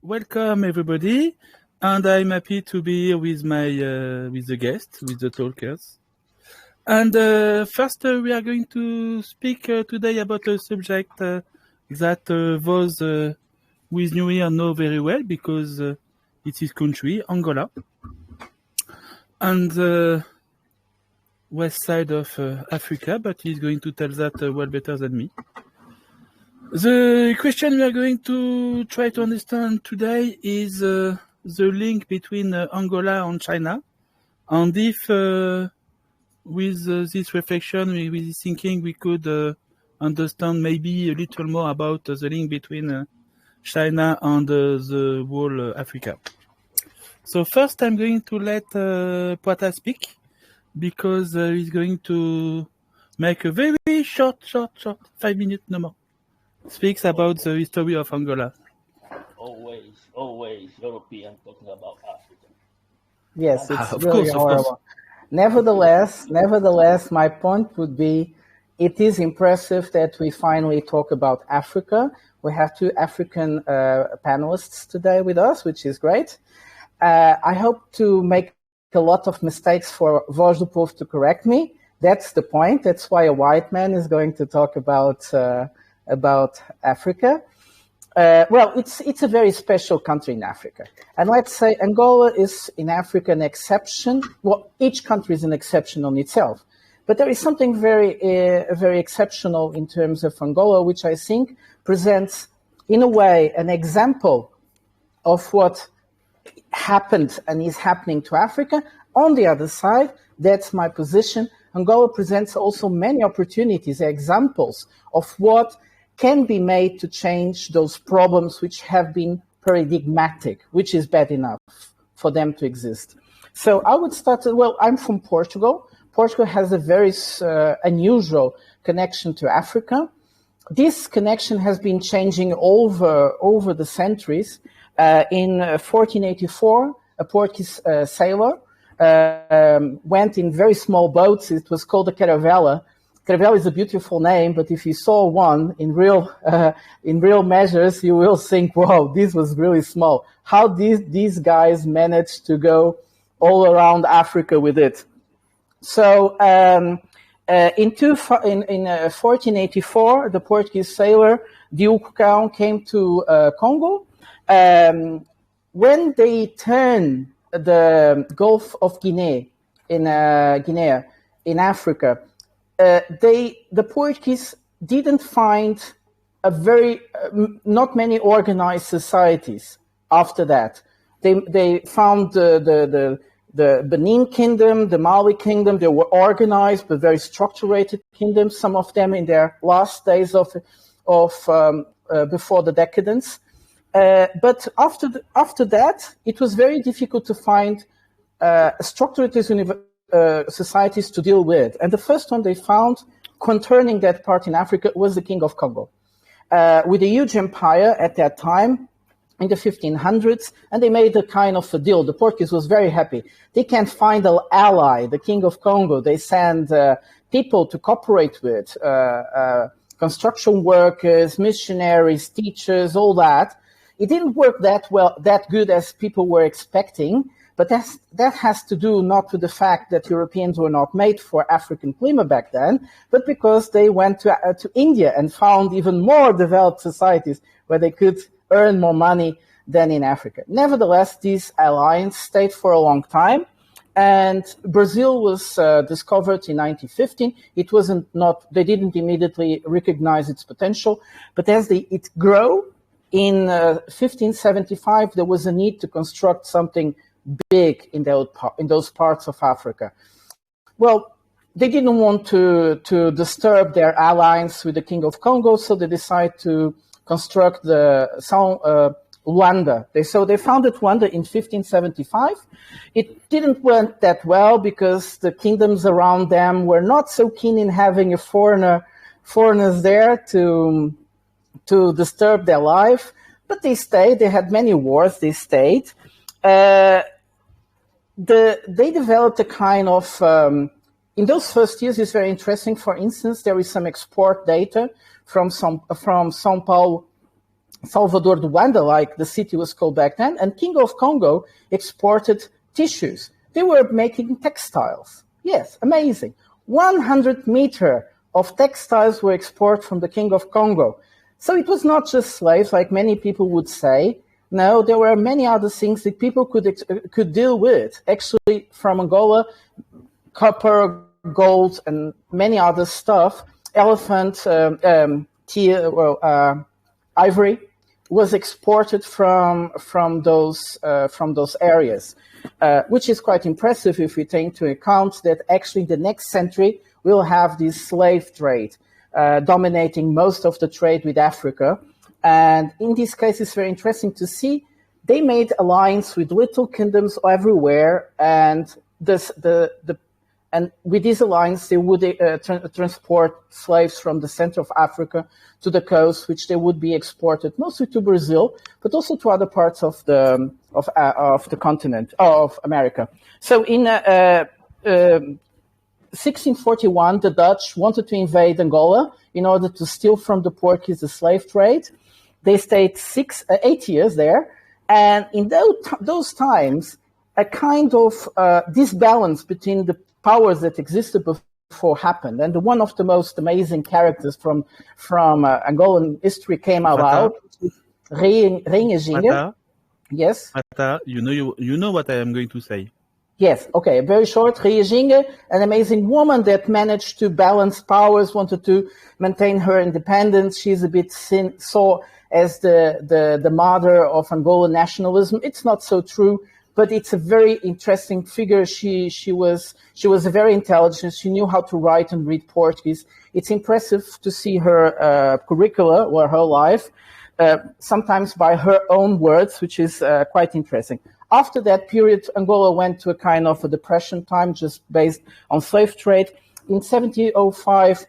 Welcome everybody, and I'm happy to be here with my with the guests, with the talkers. And first, we are going to speak today about a subject that those with New Year know very well because it is country Angola, and the west side of Africa. But he's going to tell that well better than me. The question we are going to try to understand today is the link between Angola and China, and if with this reflection, with this thinking, we could understand maybe a little more about the link between China and the whole Africa. So first, I'm going to let Poata speak because he's going to make a very short, 5 minutes, no more. Speaks about the history of Angola. Always European talking about Africa. Yes, it's really horrible. Nevertheless, my point would be, it is impressive that we finally talk about Africa. We have two African panelists today with us, which is great. I hope to make a lot of mistakes for Voz do Povo to correct me. That's the point. That's why a white man is going to talk about Africa. Well, it's a very special country in Africa. And let's say Angola is in Africa an exception. Well, each country is an exception on itself. But there is something very exceptional in terms of Angola, which I think presents, in a way, an example of what happened and is happening to Africa. On the other side, that's my position, Angola presents also many opportunities, examples of what can be made to change those problems which have been paradigmatic, which is bad enough for them to exist. So I would start, well, I'm from Portugal. Portugal has a very unusual connection to Africa. This connection has been changing over the centuries. In 1484, a Portuguese sailor went in very small boats. It was called the caravela. Caravela is a beautiful name, but if you saw one in real measures, you will think, wow, this was really small. How these guys managed to go all around Africa with it? So in 1484, the Portuguese sailor Diogo came to Congo. When they turned the Gulf of Guinea in Africa, the Portuguese didn't find not many organized societies after that. They found the Benin Kingdom, the Mali Kingdom. They were organized but very structured kingdoms. Some of them in their last days of before the decadence. But after that, it was very difficult to find structured societies to deal with. And the first one they found, concerning that part in Africa, was the King of Congo, with a huge empire at that time in the 1500s, and they made a kind of a deal. The Portuguese was very happy. They can find an ally, the King of Congo. They send people to cooperate with, construction workers, missionaries, teachers, all that. It didn't work that good as people were expecting, but that has to do not with the fact that Europeans were not made for African climate back then, but because they went to India and found even more developed societies where they could earn more money than in Africa. Nevertheless, this alliance stayed for a long time, and Brazil was discovered in 1915. They didn't immediately recognize its potential, but as it grew, in 1575, there was a need to construct something big in those parts of Africa. Well, they didn't want to disturb their alliance with the King of Congo, so they decided to construct the Luanda. So they founded Luanda in 1575. It didn't work that well because the kingdoms around them were not so keen in having foreigners there to disturb their life, but they stayed. They had many wars. They stayed. They developed a kind of in those first years. It's very interesting. For instance, there is some export data from São Paulo Salvador de Luanda, like the city was called back then, and King of Congo exported tissues. They were making textiles. Yes, amazing. 100 meters of textiles were exported from the King of Congo. So it was not just slaves, like many people would say. No, there were many other things that people could deal with. Actually, from Angola, copper, gold, and many other stuff, elephant, ivory, was exported from those areas, which is quite impressive if we take into account that actually the next century we'll have this slave trade dominating most of the trade with Africa. And in this case, it's very interesting to see they made alliance with little kingdoms everywhere, and and with this alliance, they would transport slaves from the center of Africa to the coast, which they would be exported mostly to Brazil, but also to other parts of the continent of America. So in 1641, the Dutch wanted to invade Angola in order to steal from the Portuguese the slave trade. They stayed 8 years there, and in those times, a kind of disbalance between the powers that existed before happened, and one of the most amazing characters from Angolan history came about. Ringezinge. Yes. Mata, you know what I am going to say. Yes. Okay. Very short. Ringezinge, an amazing woman that managed to balance powers, wanted to maintain her independence. She's a bit saw as the mother of Angolan nationalism. It's not so true. But it's a very interesting figure. She was very intelligent. She knew how to write and read Portuguese. It's impressive to see her curricula or her life, sometimes by her own words, which is quite interesting. After that period, Angola went to a kind of a depression time, just based on slave trade. In 1705,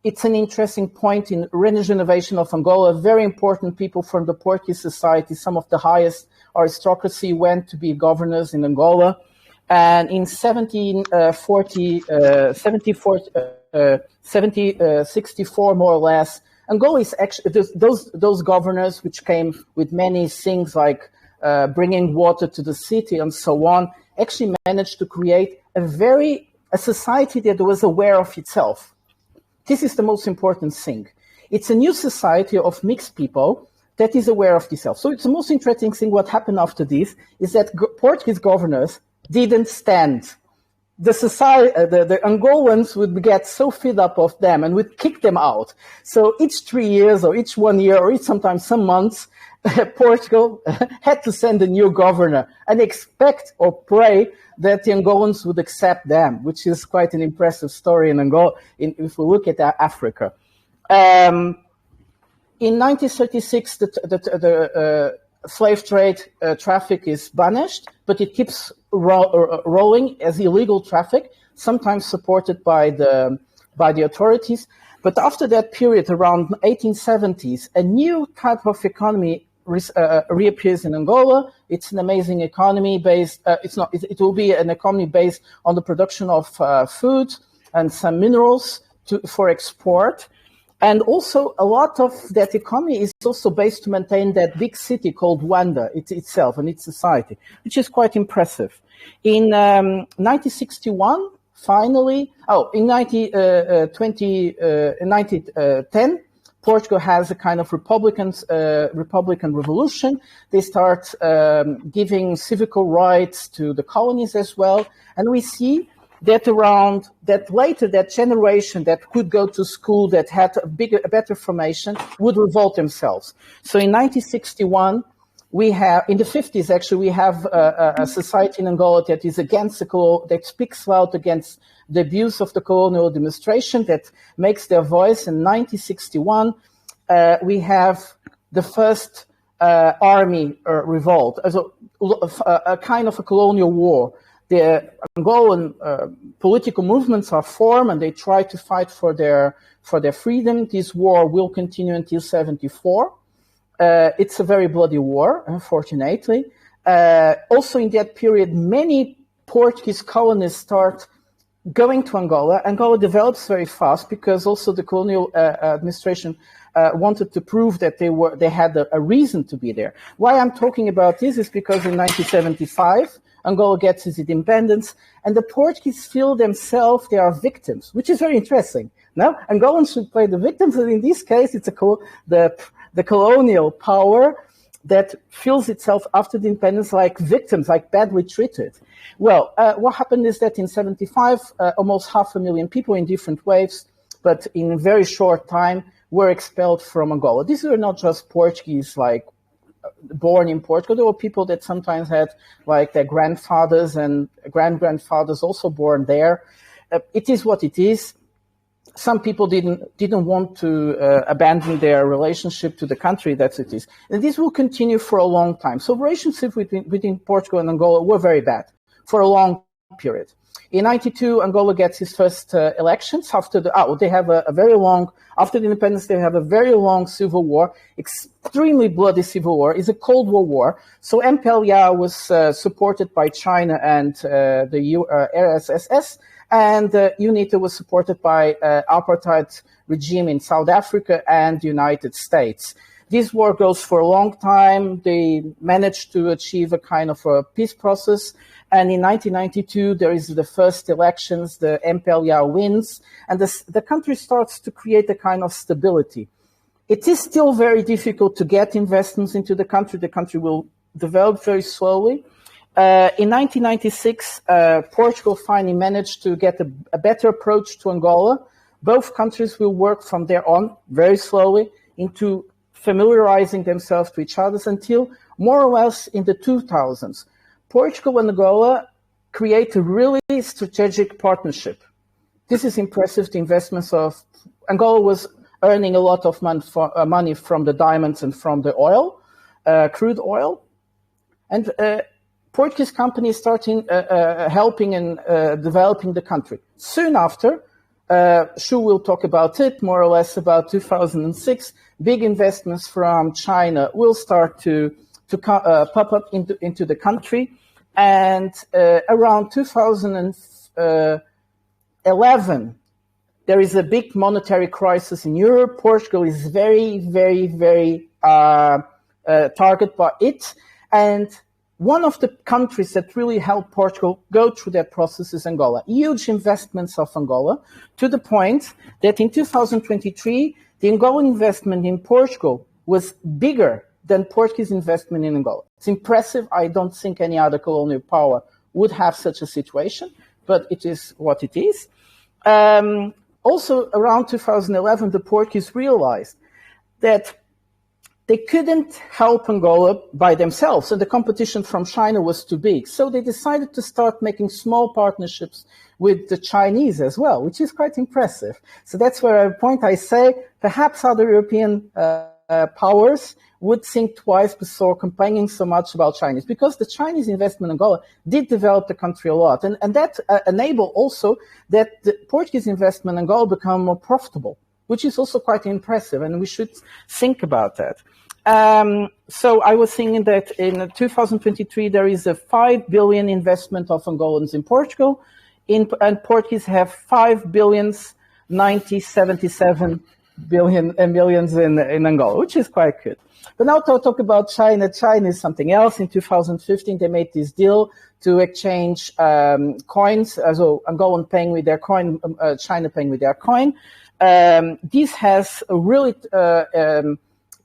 it's an interesting point in regeneration of Angola. Very important people from the Portuguese society, some of the highest aristocracy, went to be governors in Angola. And in 1764, more or less, Angola is actually, those governors, which came with many things like bringing water to the city and so on, actually managed to create a society that was aware of itself. This is the most important thing. It's a new society of mixed people that is aware of itself. So it's the most interesting thing. What happened after this is that Portuguese governors didn't stand. The Angolans would get so fed up of them and would kick them out. So each 3 years or each 1 year or each sometimes some months, Portugal had to send a new governor and expect or pray that the Angolans would accept them, which is quite an impressive story in Angola if we look at Africa. In 1936, the slave trade traffic is banished, but it keeps rolling as illegal traffic, sometimes supported by the authorities. But after that period, around 1870s, a new type of economy reappears in Angola. It's an amazing economy based. It will be an economy based on the production of food and some minerals for export. And also, a lot of that economy is also based to maintain that big city called Luanda itself and its society, which is quite impressive. In 1961, finally, in 1910, Portugal has a kind of Republican revolution. They start giving civical rights to the colonies as well. And we see that that generation that could go to school, that had a better formation, would revolt themselves. So in 1961, in the 50s actually, we have a society in Angola that is against that speaks loud against the abuse of the colonial administration, that makes their voice. In 1961, we have the first army revolt, as a kind of a colonial war. The Angolan political movements are formed, and they try to fight for their freedom. This war will continue until 1974. It's a very bloody war, unfortunately. Also in that period, many Portuguese colonists start going to Angola. Angola develops very fast because also the colonial administration wanted to prove that they had a reason to be there. Why I'm talking about this is because in 1975, Angola gets its independence, and the Portuguese feel themselves they are victims, which is very interesting. Now, Angolans should play the victims, and in this case, it's the colonial power that feels itself after the independence like victims, like badly treated. Well, what happened is that in 75, almost 500,000 people in different waves, but in a very short time, were expelled from Angola. These were not just Portuguese, like, born in Portugal. There were people that sometimes had, like, their grandfathers and grandfathers also born there. It is what it is. Some people didn't want to abandon their relationship to the country. That's it is. And this will continue for a long time. So relationships between Portugal and Angola were very bad for a long period. In 92, Angola gets its first elections after they have after the independence, they have a very long civil war, extremely bloody civil war. It's a Cold War. So MPLA was supported by China and the RSS, and UNITA was supported by apartheid regime in South Africa and the United States. This war goes for a long time. They managed to achieve a kind of a peace process. And in 1992, there is the first elections, the MPLA wins, and the country starts to create a kind of stability. It is still very difficult to get investments into the country. The country will develop very slowly. In 1996, Portugal finally managed to get a better approach to Angola. Both countries will work from there on, very slowly, into familiarizing themselves to each other until more or less in the 2000s. Portugal and Angola create a really strategic partnership. This is impressive. The investments of Angola was earning a lot of money from the diamonds and from the oil, crude oil. And Portuguese companies starting helping and developing the country. Soon after, Shu will talk about it, more or less about 2006, big investments from China will start to pop up into the country. And around 2011, there is a big monetary crisis in Europe. Portugal is very, very, very targeted by it. And one of the countries that really helped Portugal go through that process is Angola. Huge investments of Angola, to the point that in 2023, the Angolan investment in Portugal was bigger than Portuguese investment in Angola. It's impressive. I don't think any other colonial power would have such a situation, but it is what it is. Also, around 2011, the Portuguese realized that they couldn't help Angola by themselves, and the competition from China was too big. So they decided to start making small partnerships with the Chinese as well, which is quite impressive. So that's where I say perhaps other European powers would think twice before complaining so much about Chinese, because the Chinese investment in Angola did develop the country a lot. And that enabled also that the Portuguese investment in Angola become more profitable, which is also quite impressive, and we should think about that. So I was thinking that in 2023, there is a 5 billion investment of Angolans in Portugal, and Portuguese have 5,090,77 billion millions in Angola, which is quite good. But now to talk about China. China is something else. In 2015, they made this deal to exchange coins, so Angolan paying with their coin, China paying with their coin. This has really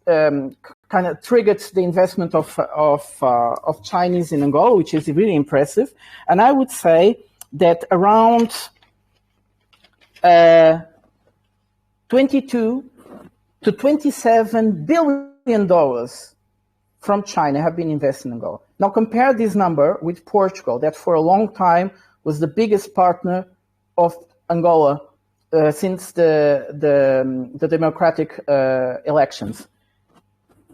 kind of triggered the investment of Chinese in Angola, which is really impressive. And I would say that around 22 to 27 billion dollars from China have been invested in Angola. Now compare this number with Portugal, that for a long time was the biggest partner of Angola since the democratic elections.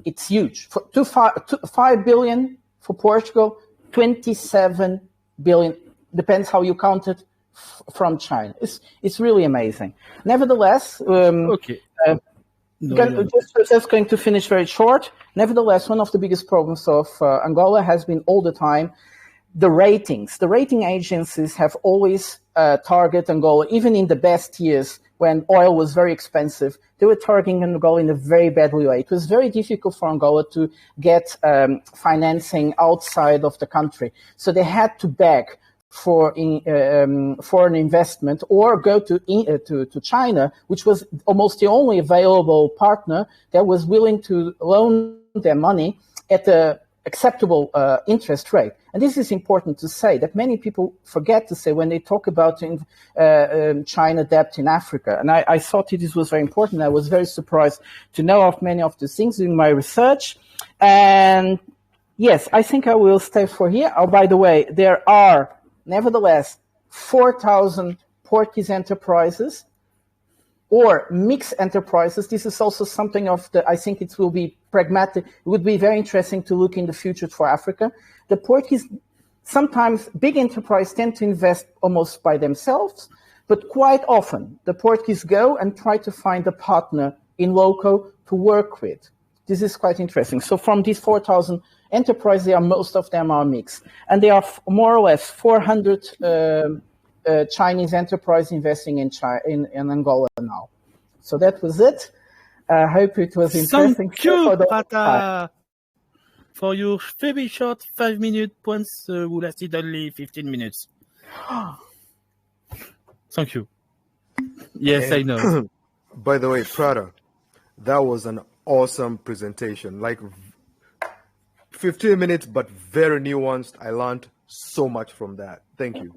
It's huge. 5 billion for Portugal, 27 billion, depends how you count it, from China. It's really amazing. Nevertheless, just going to finish very short. Nevertheless, one of the biggest problems of Angola has been all the time the ratings. The rating agencies have always targeted Angola, even in the best years when oil was very expensive. They were targeting Angola in a very bad way. It was very difficult for Angola to get financing outside of the country. So they had to beg for foreign investment or go to China, which was almost the only available partner that was willing to loan their money at a acceptable interest rate. And this is important to say, that many people forget to say when they talk about China debt in Africa. And I thought this was very important. I was very surprised to know of many of these things in my research. And yes, I think I will stay for here. Oh, by the way, there are nevertheless 4,000 Portuguese enterprises or mixed enterprises. This is also something of the, I think it will be pragmatic. It would be very interesting to look in the future for Africa. The Portuguese, sometimes big enterprises tend to invest almost by themselves, but quite often the Portuguese go and try to find a partner in local to work with. This is quite interesting. So from these 4,000 enterprises, most of them are mixed. And there are more or less 400 Chinese enterprise investing in Angola now. So that was it. I hope it was interesting. Thank you, Prata, for your very short 5-minute points who lasted only 15 minutes. Thank you. Yes, I know. By the way, Prata, that was an awesome presentation. Like 15 minutes, but very nuanced. I learned so much from that. Thank you.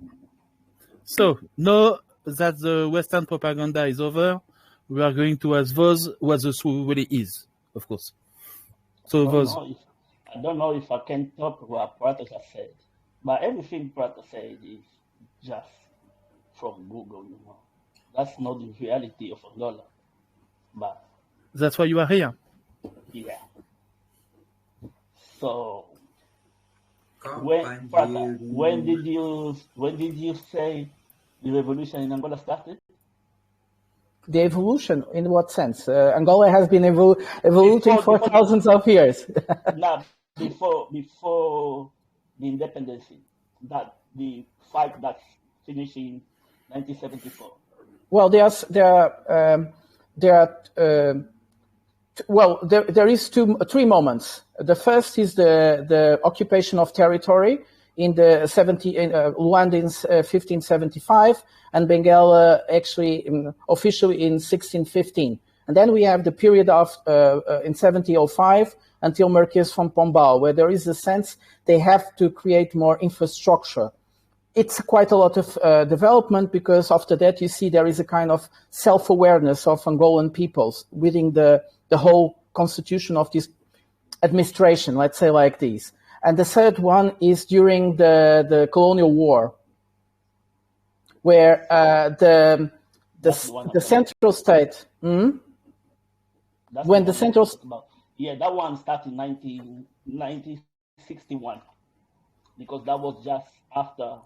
So, now that the Western propaganda is over, we are going to ask those what the truth really is, of course. So, I don't know if I can talk what Prata has said, but everything Prata said is just from Google, you know. That's not the reality of Angola. But that's why you are here. Yeah. So when did you say the revolution in Angola started? The evolution, in what sense? Angola has been evolving for thousands of years. No, before the independence, that the fight that's finished in 1974. Well, there is three moments. The first is the occupation of territory in the Luanda in 1575, and Benguela actually officially in 1615. And then we have the period of in 1705 until Marquês von Pombal, where there is a sense they have to create more infrastructure. It's quite a lot of development, because after that you see there is a kind of self-awareness of Angolan peoples within the whole constitution of this administration, let's say like this. And the third one is during the colonial war, where the central state, when the central, that one started in 1961, because that was just after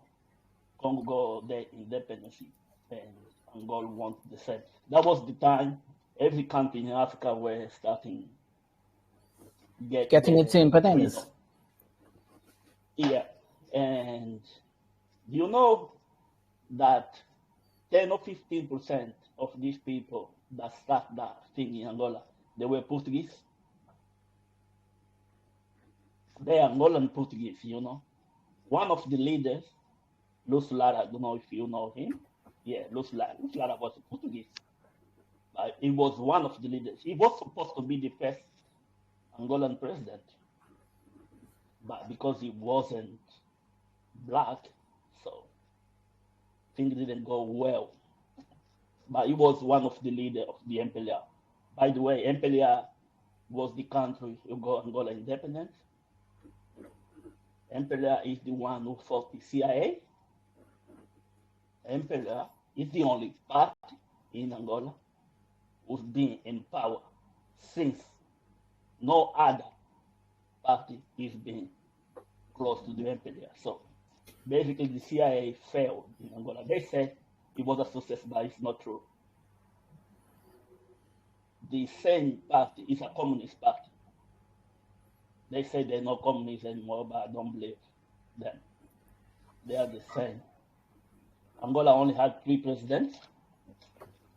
Congo the independence and Angola wanted the same. That was the time every country in Africa were starting getting its independence. Yeah, and you know that 10 or 15% of these people that start that thing in Angola, they were Portuguese. They are Angolan Portuguese, you know. One of the leaders, Luz Lara, I don't know if you know him. Yeah, Luz Lara was a Portuguese. But he was one of the leaders. He was supposed to be the first Angolan president. But because he wasn't black, so things didn't go well. But he was one of the leaders of the MPLA. By the way, MPLA was the country who got Angola independence. MPLA is the one who fought the CIA. MPLA is the only party in Angola who's been in power since no other party is being close to the MPLA. So basically the CIA failed in Angola. They said it was a success, but it's not true. The same party is a communist party. They say they're not communists anymore, but I don't believe them. They are the same. Angola only had 3 presidents.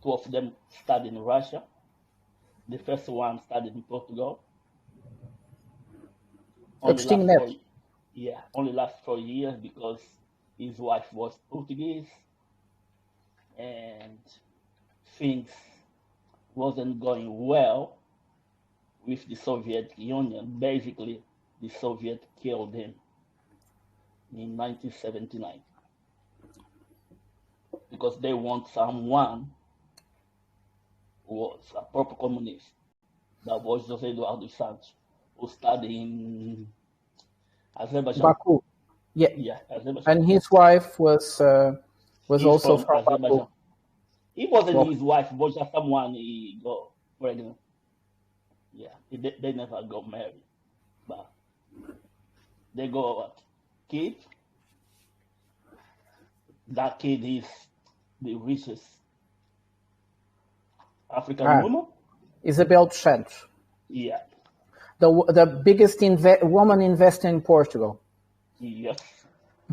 2 of them studied in Russia. The first one studied in Portugal. Only last 4 years because his wife was Portuguese and things wasn't going well with the Soviet Union. Basically, the Soviet killed him in 1979 because they want someone who was a proper communist. That was José Eduardo Santos, who studied in Azerbaijan. Baku. Yeah. Yeah, Azerbaijan. And his wife was also from Azerbaijan. Baku. He wasn't his wife, but just someone he got pregnant. Yeah, they never got married, but they got a kid. That kid is the richest African woman. Isabel Trent. Yeah. The biggest woman investor in Portugal. Yes.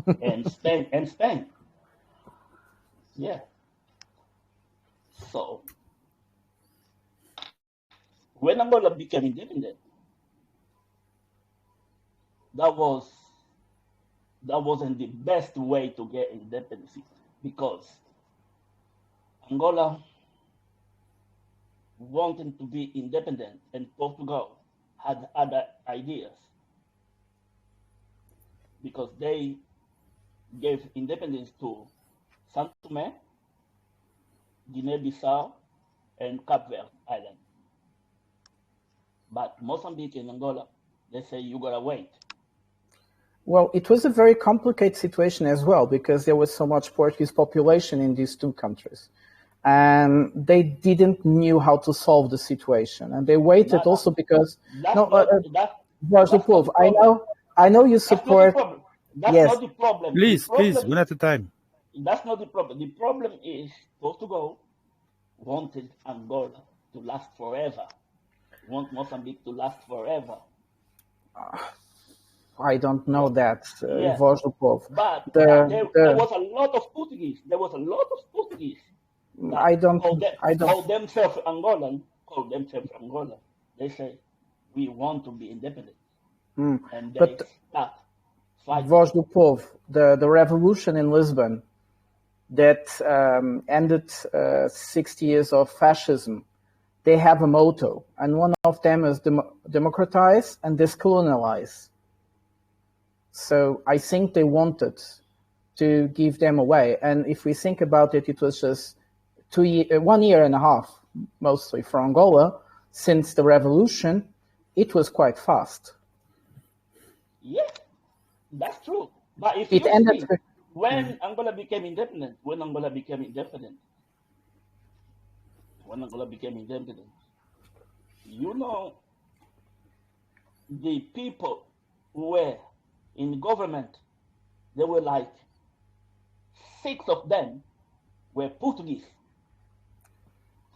And Spain. Yeah. So when Angola became independent, that wasn't the best way to get independence because Angola wanted to be independent and Portugal had other ideas because they gave independence to São Tomé, Guinea-Bissau, and Cape Verde Island. But Mozambique and Angola, they say you gotta wait. Well, it was a very complicated situation as well because there was so much Portuguese population in these 2 countries. And they didn't knew how to solve the situation. And they waited also because... I know you support... That's not the problem. Please, one at a time. That's not the problem. The problem is Portugal wanted Angola to last forever. Want Mozambique to last forever. I don't know that, But there was a lot of Portuguese. Call themselves Angolan. They say, we want to be independent. And they start fighting. Voz do Povo, the revolution in Lisbon that ended 60 years of fascism, they have a motto, and one of them is democratize and decolonialize. So I think they wanted to give them away. And if we think about it, it was just 1 year and a half, mostly for Angola, since the revolution. It was quite fast. Yeah, that's true. But if it ended see, when Angola became independent, you know, the people who were in government, there were like 6 of them were Portuguese.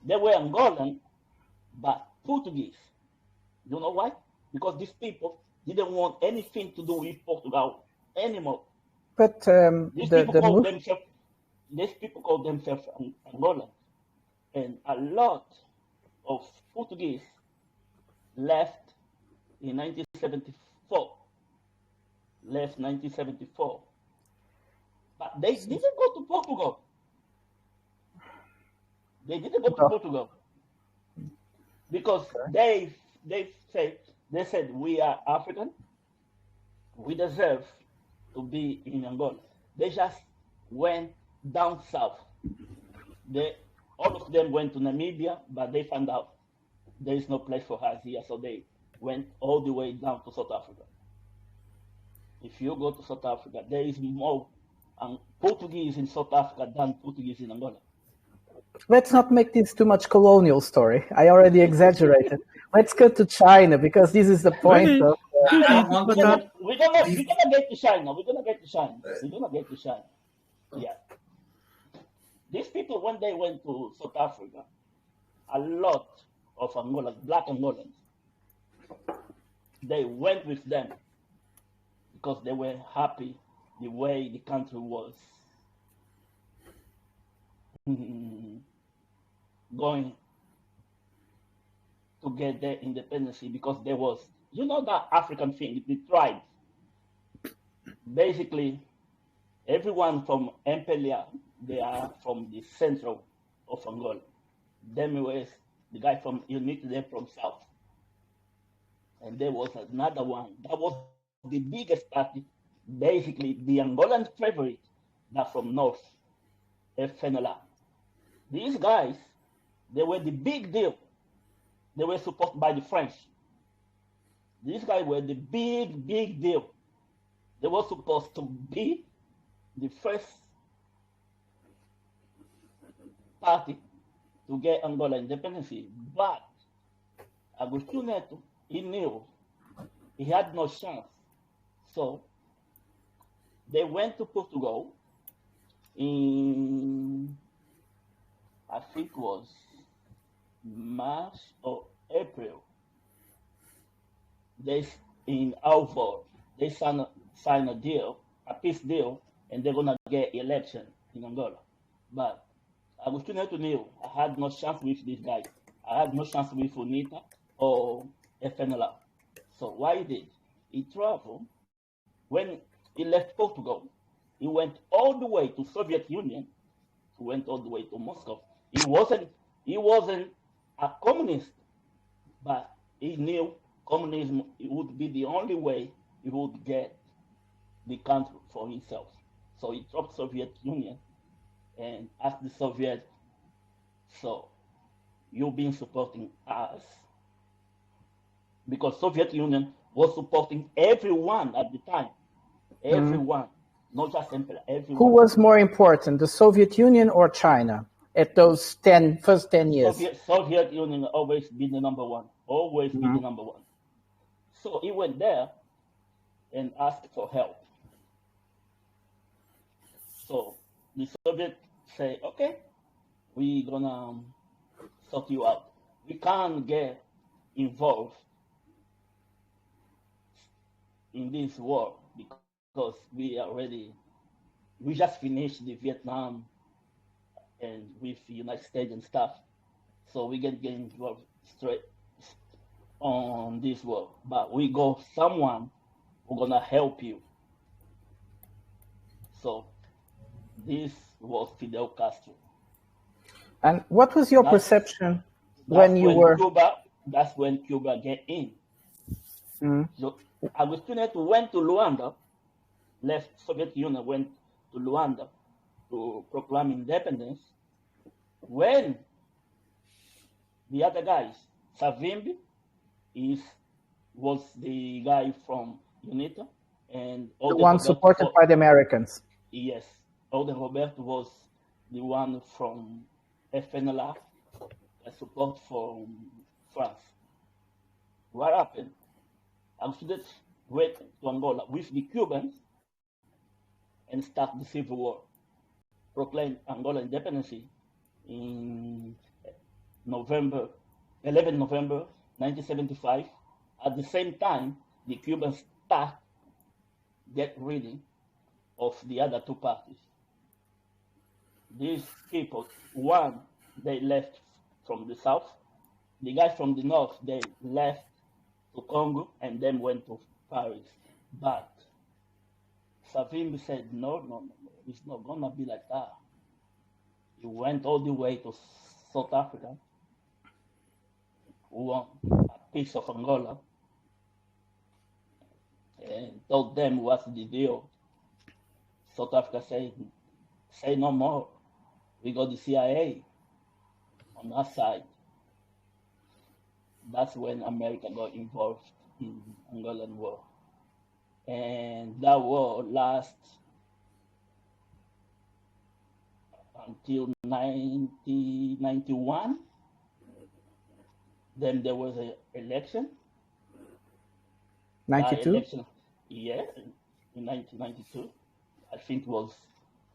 They were Angolan, but Portuguese. You know why? Because these people didn't want anything to do with Portugal anymore. But these people call themselves Angolan. And a lot of Portuguese left in 1974. But they didn't go to Portugal. Because they said we are African. We deserve to be in Angola. They just went down south. All of them went to Namibia, but they found out there is no place for us here, so they went all the way down to South Africa. If you go to South Africa, there is more Portuguese in South Africa than Portuguese in Angola. Let's not make this too much colonial story. I already exaggerated. Let's go to China because this is the point. Really? We're gonna get to China. Yeah. These people, when they went to South Africa, a lot of Angolans, black Angolans, they went with them because they were happy the way the country was going to get their independence, because there was, you know, that African thing, the tribes. Basically, everyone from Empelia, they are from the central of Angola. Them was the guy from Unity, they're from south. And there was another one that was the biggest party, basically the Angolan favorite, that from north, FNLA. These guys, they were the big deal. They were supported by the French. These guys were the big deal. They were supposed to be the first party to get Angola independence. But Agostinho Neto, he knew he had no chance. So they went to Portugal in, I think it was March or April. They, in Alvor, they signed a deal, a peace deal, and they're gonna get election in Angola. But Agostinho Neto knew I had no chance with this guy. I had no chance with UNITA or FNLA. So what he did, he traveled. When he left Portugal, he went all the way to Soviet Union. He went all the way to Moscow. He wasn't a communist, but he knew communism would be the only way he would get the country for himself. So he dropped Soviet Union and asked the Soviet, so you've been supporting us, because Soviet Union was supporting everyone at the time. Everyone, not just Emperor, everyone. Who was more important, the Soviet Union or China at those first 10 years? Soviet Union always been the number one, always been the number one. So he went there and asked for help. So the Soviets say, okay, we're gonna sort you out. We can't get involved in this war because we just finished the Vietnam and with the United States and stuff. So we can get involved straight on this war. But we got someone who's gonna help you. So this was Fidel Castro. And what was your perception when you were... That's when Cuba get in. So Agostinho Neto went to Luanda, left Soviet Union, went to Luanda to proclaim independence. When the other guys, Savimbi was the guy from UNITA, and the one supported by the Americans. Yes, Ode Roberto was the one from FNLA, support from France. What happened? Agostinho went to Angola with the Cubans and start the civil war. Proclaimed Angola independence in 11 November 1975. At the same time, the Cubans start get rid of the other two parties. These people, one, they left from the south. The guys from the north, they left to Congo and then went to Paris. But Savimbi said, no, it's not gonna be like that. He went all the way to South Africa, who won a piece of Angola, and told them what's the deal. South Africa said, say no more. We got the CIA on our side. That's when America got involved in Angolan war. And that war lasts until 1991. Then there was an election. 92? Election, yeah, in 1992. I think it was,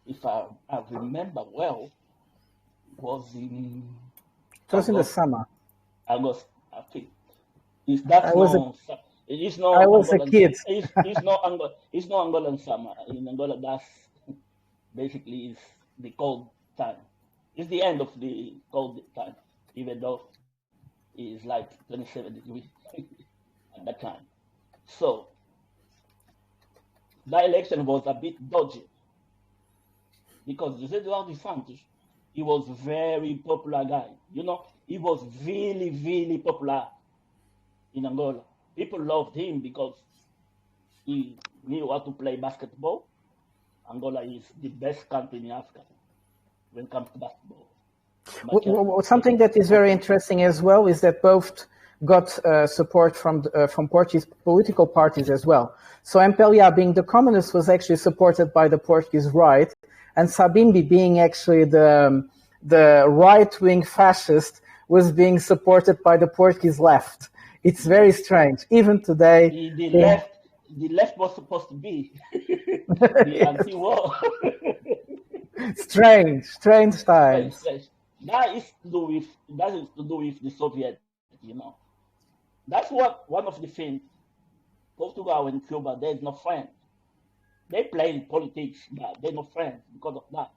if I remember well, was in... It was in the summer. August, I think. It's no I was a Angolan. kid. It's no Angolan summer in Angola. That's basically is the cold time. It's the end of the cold time, even though it's like 27 degrees at that time. So that election was a bit dodgy because Eduardo Santos, he was very popular guy. You know, he was really, really popular in Angola. People loved him because he knew how to play basketball. Angola is the best country in Africa when it comes to basketball. Something that is very interesting as well is that both got support from Portuguese political parties as well. So MPLA, being the communist, was actually supported by the Portuguese right, and Savimbi, being actually the right-wing fascist, was being supported by the Portuguese left. It's very strange. Even today, the left was supposed to be the anti-war. Strange times. That is to do with the Soviet, you know. That's what one of the things. Portugal and Cuba, there's no friends. They play politics, but they're no friends because of that.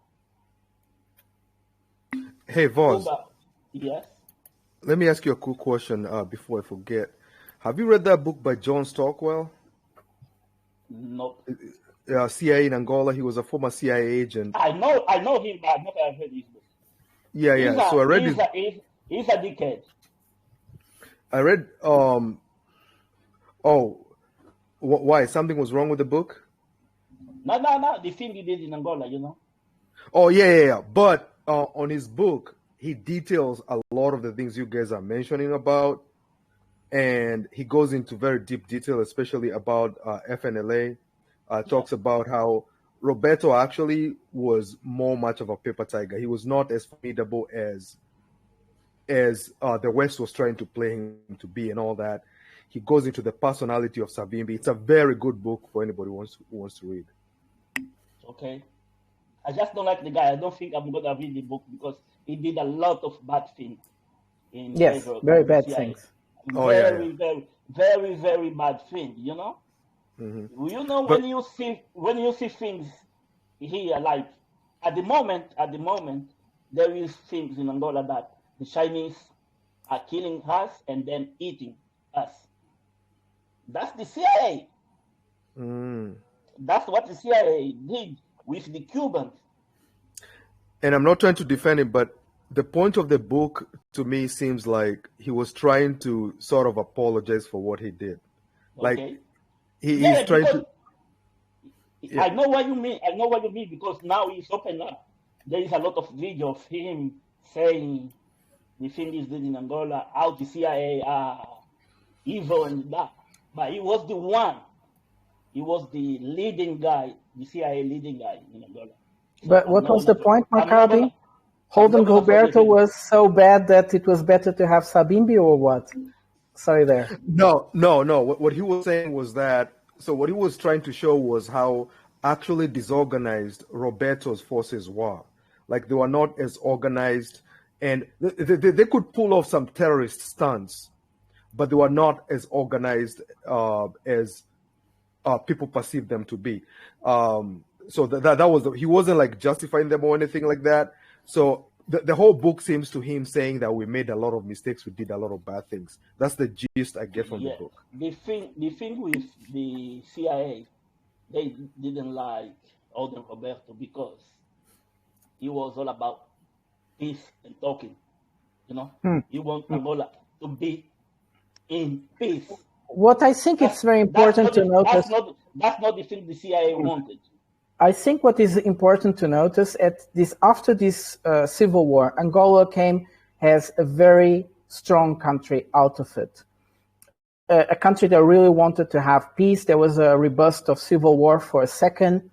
Hey, Voz. Cuba, yes. Let me ask you a quick question before I forget. Have you read that book by John Stockwell? No. CIA in Angola. He was a former CIA agent. I know him, but I've never read his book. Yeah. So I read his. He's a dickhead. I read. Why? Something was wrong with the book? No. The thing he did in Angola, you know. Oh yeah. But on his book, he details a lot of the things you guys are mentioning about, and he goes into very deep detail, especially about FNLA. Talks about how Roberto actually was more much of a paper tiger. He was not as formidable as the West was trying to play him to be, and all that. He goes into the personality of Savimbi. It's a very good book for anybody who wants to read. Okay. I just don't like the guy. I don't think I'm going to read the book because he did a lot of bad things. Yes, very bad things. Very, very bad things, you know? Mm-hmm. You know, when you see things here, like at the moment, there is things in Angola that the Chinese are killing us and then eating us. That's the CIA. That's what the CIA did with the Cubans. And I'm not trying to defend him, but the point of the book to me seems like he was trying to sort of apologize for what he did. Like he's trying to. Yeah. I know what you mean because now he's open up. There is a lot of video of him saying the thing is did in Angola, how the CIA are evil and that. But he was the one. He was the leading guy, the CIA leading guy in Angola. So but what was the point, Maccabi? Holden Roberto was so bad that it was better to have Savimbi, or what? Sorry there. No. What he was saying was that, so what he was trying to show was how actually disorganized Roberto's forces were. Like they were not as organized, and they could pull off some terrorist stunts, but they were not as organized as people perceive them to be. So that was, he wasn't like justifying them or anything like that. So the whole book seems to him saying that we made a lot of mistakes, we did a lot of bad things. That's the gist I get from the book. The thing with the CIA, they didn't like Holden Roberto because he was all about peace and talking. You know, he wants Angola to be in peace. What I think it's very important to notice. That's not the thing the CIA wanted. I think what is important to notice after this civil war, Angola came as a very strong country out of it. A country that really wanted to have peace. There was a rebust of civil war for a second,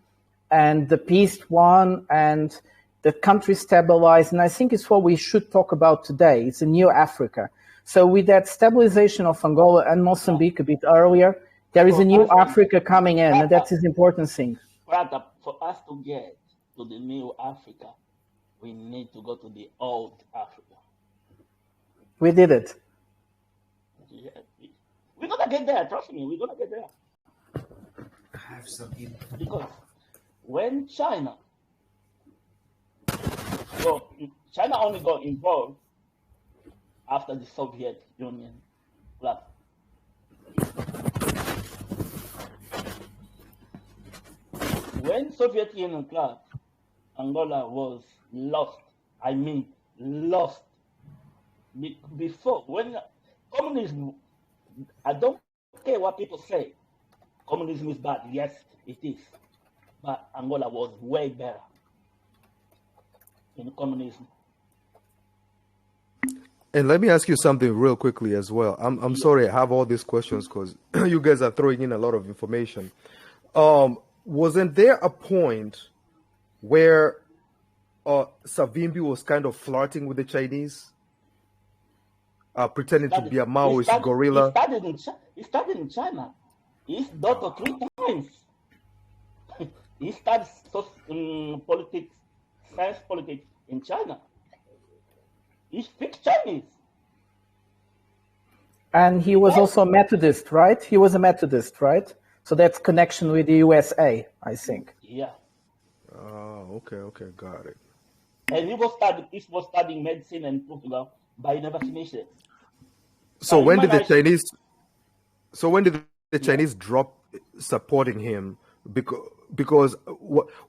and the peace won, and the country stabilized. And I think it's what we should talk about today. It's a new Africa. So with that stabilization of Angola and Mozambique a bit earlier, there is a new Africa coming in, and that is the important thing. For us to get to the new Africa, we need to go to the old Africa. We did it. Yeah. We're gonna get there. Trust me, we're gonna get there. I have some info. Because when China only got involved after the Soviet Union collapsed. When Soviet Union collapsed, Angola was lost. I mean, lost. Before, when communism, I don't care what people say. Communism is bad. Yes, it is. But Angola was way better in communism. And let me ask you something real quickly as well. I'm sorry I have all these questions because you guys are throwing in a lot of information. Wasn't there a point where Savimbi was kind of flirting with the Chinese, pretending to be a Maoist guerrilla? He studied in China. He's doctor 3 times. He studied politics, science politics in China. He speaks Chinese. And he was also a Methodist, right? He was a Methodist, right? So that's connection with the USA, I think. Yeah. Oh, okay, got it. And he was studying medicine in Portugal, but he never finished it. So when did the Chinese drop supporting him? Because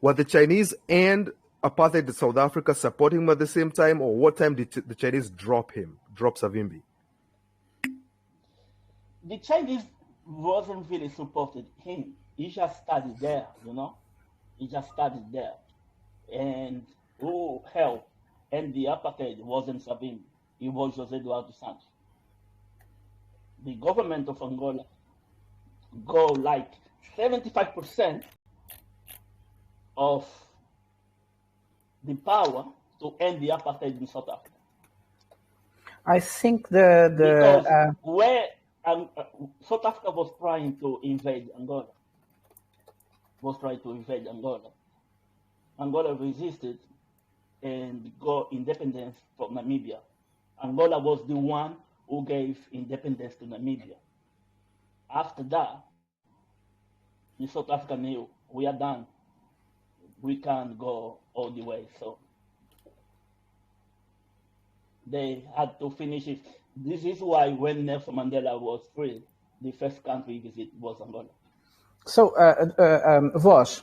were the Chinese and apartheid in South Africa supporting him at the same time, or what time did the Chinese drop Savimbi? The Chinese wasn't really supported him. He just studied there, He just studied there. And who helped end the apartheid wasn't Savimbi. It was José Eduardo Santos. The government of Angola go like 75% of the power to end the apartheid in South Africa. I think South Africa was trying to invade Angola. Angola resisted and got independence from Namibia. Angola was the one who gave independence to Namibia. After that, the South Africa knew we are done. We can't go all the way. So they had to finish it. This is why when Nelson Mandela was freed, the first country he visited was Angola. So, Vosh,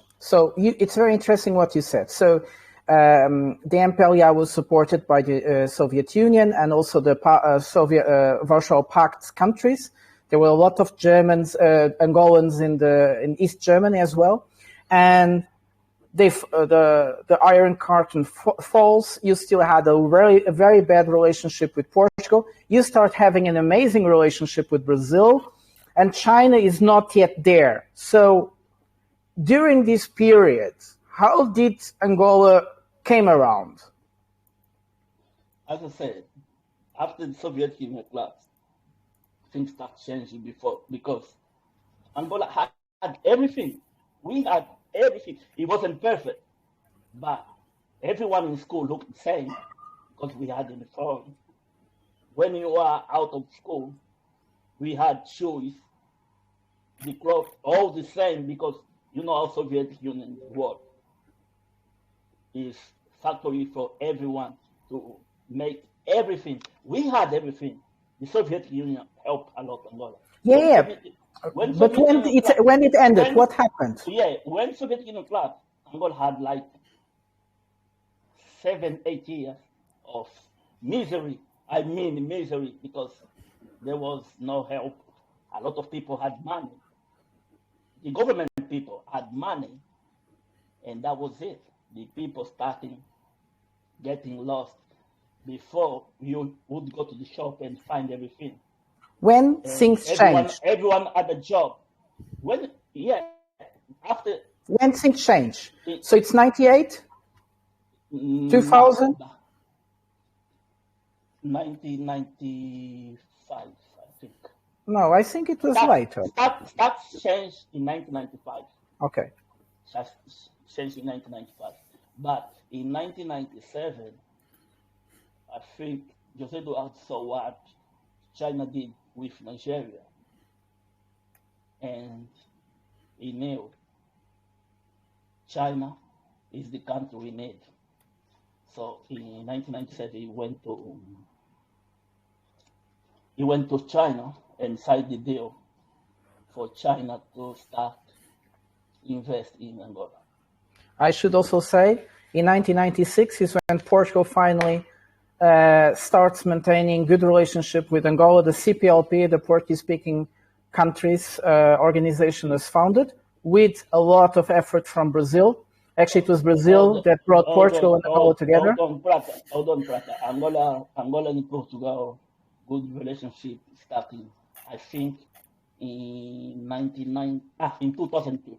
it's very interesting what you said. So, the MPLA was supported by the Soviet Union and also the Soviet Warsaw Pact countries. There were a lot of Germans, Angolans in East Germany as well, and the Iron Curtain falls. You still had a very bad relationship with Portugal. You start having an amazing relationship with Brazil, and China is not yet there. So during this period, how did Angola came around? As I said, after the Soviet Union collapsed, things started changing because Angola had everything. We had everything. It wasn't perfect, but everyone in school looked the same because we had uniform. When you are out of school, we had shoes, the clothes, all the same because you know how Soviet Union worked. Is factory for everyone to make everything. We had everything. The Soviet Union helped a lot Angola. Yeah. But when it ended, what happened? Yeah, when Soviet Union collapsed, Angola had like 7-8 years of misery. I mean misery because there was no help. A lot of people had money. The government people had money, and that was it. The people starting getting lost before you would go to the shop and find everything. When things changed. Everyone had a job. After. When things change. So it's 98? 2000? 1995, I think. No, I think it was later. That changed in 1995. Okay. That changed in 1995. But in 1997, I think José Eduardo saw what China did with Nigeria. and he knew China is the country we need. So in 1997, he went to China and signed the deal for China to start invest in Angola. I should also say, in 1996 is when Portugal finally starts maintaining good relationship with Angola. The CPLP, the Portuguese-speaking countries organization, was founded with a lot of effort from Brazil. Actually, it was Brazil that brought Portugal and Angola together. Hold on, Prata. Angola and Portugal, good relationship starting, I think, in 2002.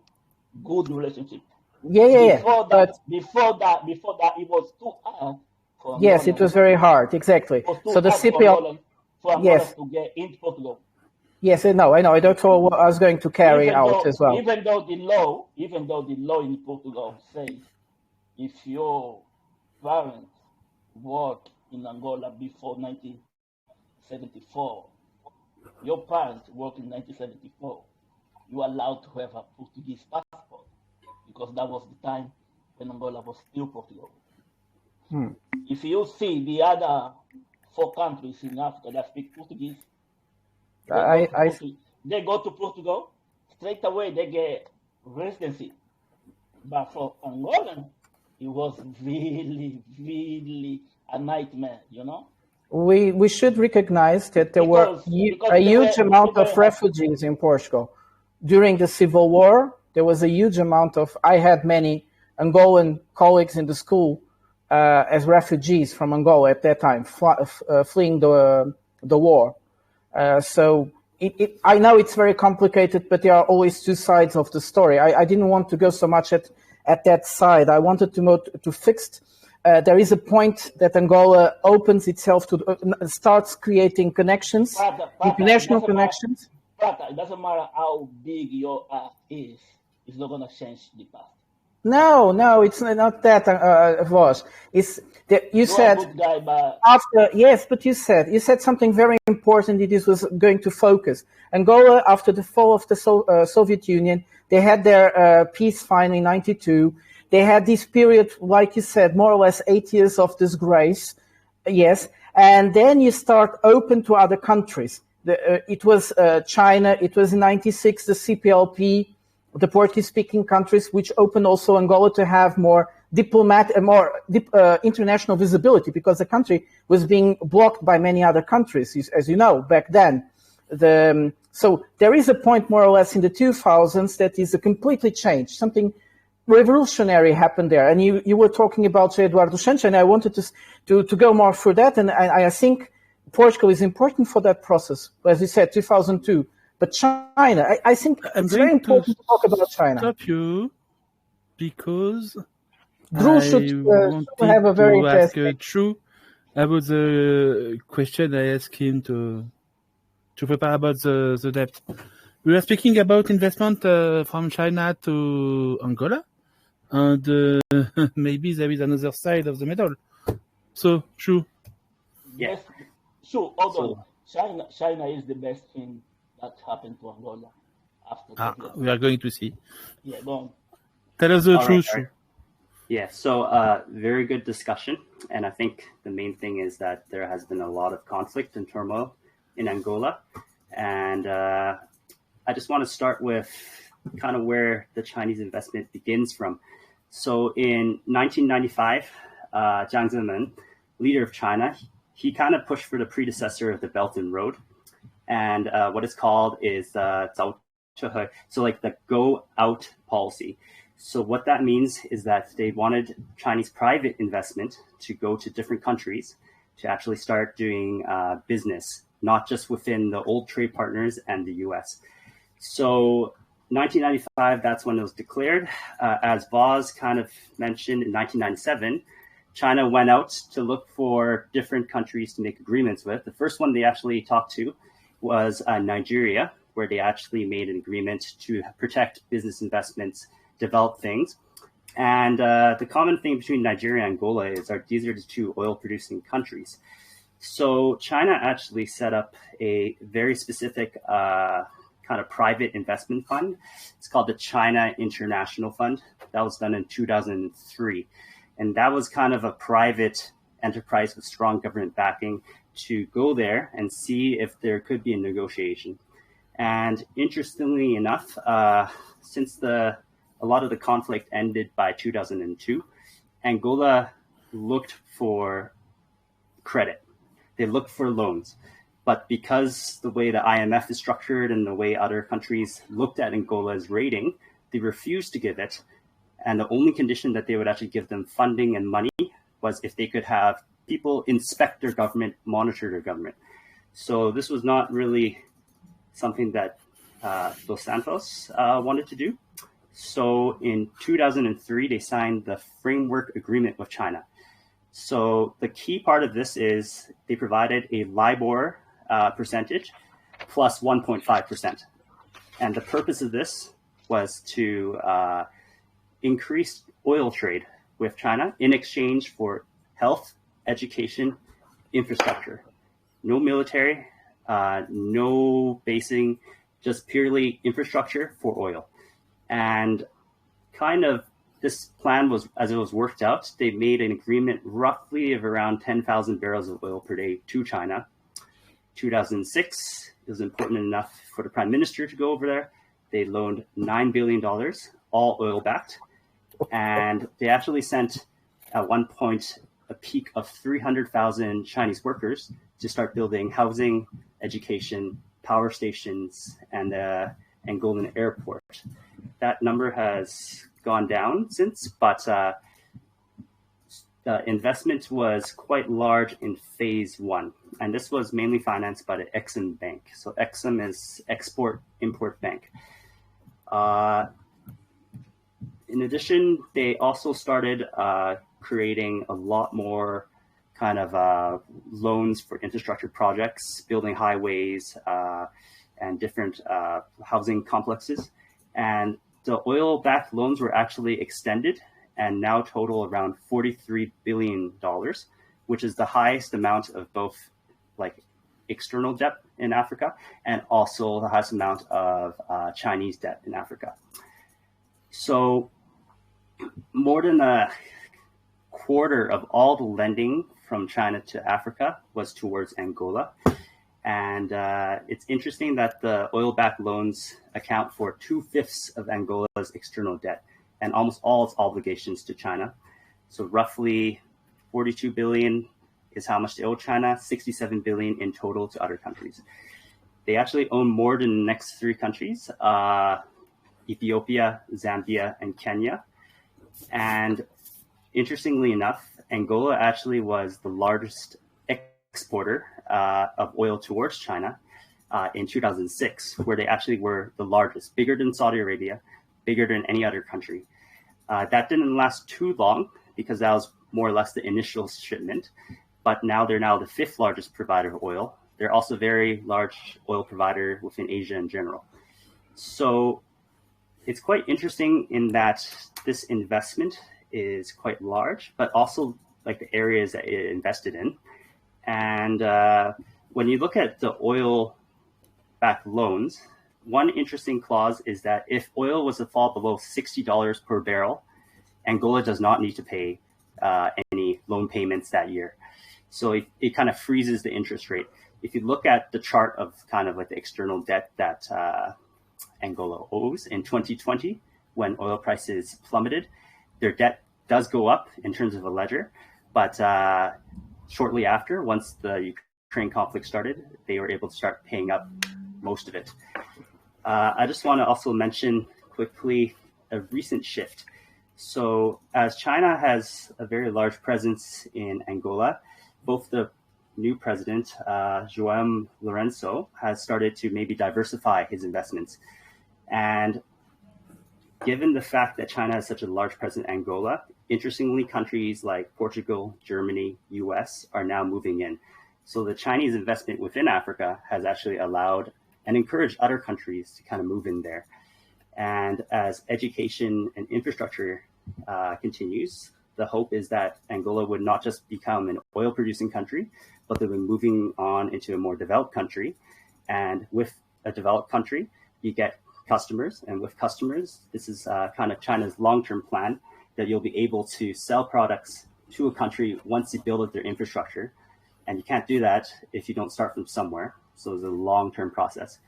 Good relationship. Yeah. Before that, it was too hard for Angola. Yes, it was very hard, exactly. So the CPL, for Angola to get into Portugal. Yes, I know. That's what I was going to carry out as well. Even though the law in Portugal says if your parents worked in Angola before 1974, your parents worked in 1974, you are allowed to have a Portuguese passport because that was the time when Angola was still Portugal. If you see the other 4 countries in Africa that speak Portuguese, they go to Portugal, straight away they get residency. But for Angolan, it was really, really a nightmare, We should recognize that there were a huge amount of refugees in Portugal. During the Civil War, there was a huge amount of, I had many Angolan colleagues in the school as refugees from Angola at that time, fleeing the war. So I know it's very complicated, but there are always 2 sides of the story. I didn't want to go so much at that side. I wanted to fix. There is a point that Angola opens itself to starts creating connections, international connections. It doesn't matter how big your art is; it's not going to change the past. No, it's not that, Voss. It's that you said a good guy, but but you said something very important. It was going to focus. Angola, after the fall of the Soviet Union, they had their peace finally in '92. They had this period, like you said, more or less 8 years of disgrace. Yes, and then you start open to other countries. It was China. It was in '96 the CPLP. The Portuguese-speaking countries, which opened also Angola to have more international visibility, because the country was being blocked by many other countries, as you know, back then. So there is a point more or less in the 2000s that is a completely changed. Something revolutionary happened there. And you were talking about Eduardo Sancho, and I wanted to go more for that. And I think Portugal is important for that process. As you said, 2002. But China, I think it's very important to talk about China. Stop you because Drew should have a very interesting. Drew about the question I asked him to prepare about the debt. We were speaking about investment from China to Angola, and maybe there is another side of the medal. So, Drew. Yes, sure. Although China is the best thing that happened to Angola after we are going to see. Yeah, go on. Tell us the truth. Right. Yeah, so very good discussion. And I think the main thing is that there has been a lot of conflict and turmoil in Angola. And I just want to start with kind of where the Chinese investment begins from. So in 1995, Jiang Zemin, leader of China, he kind of pushed for the predecessor of the Belt and Road. And what it's called is so like the go out policy. So what that means is that they wanted Chinese private investment to go to different countries to actually start doing business, not just within the old trade partners and the US. So 1995, that's when it was declared. As Voz kind of mentioned, in 1997, China went out to look for different countries to make agreements with. The first one they actually talked to was Nigeria, where they actually made an agreement to protect business investments, develop things. And the common thing between Nigeria and Angola is these are the 2 oil-producing countries. So China actually set up a very specific kind of private investment fund. It's called the China International Fund. That was done in 2003. And that was kind of a private enterprise with strong government backing to go there and see if there could be a negotiation. And interestingly enough, since a lot of the conflict ended by 2002, Angola looked for credit. They looked for loans. But because the way the IMF is structured and the way other countries looked at Angola's rating, they refused to give it. And the only condition that they would actually give them funding and money was if they could have people inspect their government, monitor their government. So this was not really something that Dos Santos wanted to do. So in 2003, they signed the framework agreement with China. So the key part of this is they provided a LIBOR percentage plus 1.5%. And the purpose of this was to increase oil trade with China in exchange for health, education, infrastructure. No military, no basing, just purely infrastructure for oil. And kind of this plan was, as it was worked out, they made an agreement roughly of around 10,000 barrels of oil per day to China. 2006, it was important enough for the prime minister to go over there. They loaned $9 billion, all oil backed. And they actually sent at one point a peak of 300,000 Chinese workers to start building housing, education, power stations, and the Angolan airport. That number has gone down since, but the investment was quite large in phase one. And this was mainly financed by the Exim Bank. So Exim is Export-Import Bank. In addition, they also started creating a lot more kind of loans for infrastructure projects, building highways and different housing complexes. And the oil-backed loans were actually extended and now total around $43 billion, which is the highest amount of both like external debt in Africa and also the highest amount of Chinese debt in Africa. So more than a quarter of all the lending from China to Africa was towards Angola. And it's interesting that the oil-backed loans account for 2/5 of Angola's external debt and almost all its obligations to China. So roughly 42 billion is how much they owe China, 67 billion in total to other countries. They actually own more than the next three countries, Ethiopia, Zambia, and Kenya. And interestingly enough, Angola actually was the largest exporter of oil towards China in 2006, where they actually were the largest, bigger than Saudi Arabia, bigger than any other country. That didn't last too long because that was more or less the initial shipment, but now they're now the 5th largest provider of oil. They're also a very large oil provider within Asia in general. So it's quite interesting in that this investment is quite large, but also like the areas that it invested in. And when you look at the oil-backed loans, one interesting clause is that if oil was to fall below $60 per barrel, Angola does not need to pay any loan payments that year. So it kind of freezes the interest rate. If you look at the chart of kind of like the external debt that Angola owes in 2020, when oil prices plummeted, their debt does go up in terms of a ledger, but shortly after, once the Ukraine conflict started, they were able to start paying up most of it. I just want to also mention quickly a recent shift. So as China has a very large presence in Angola, both the new president, João Lourenço, has started to maybe diversify his investments. And given the fact that China has such a large presence in Angola, interestingly, countries like Portugal, Germany, US are now moving in. So the Chinese investment within Africa has actually allowed and encouraged other countries to kind of move in there. And as education and infrastructure continues, the hope is that Angola would not just become an oil-producing country, but they'll be moving on into a more developed country. And with a developed country, you get customers, and with customers, this is kind of China's long-term plan that you'll be able to sell products to a country once you build up their infrastructure. And you can't do that if you don't start from somewhere. So it's a long-term process.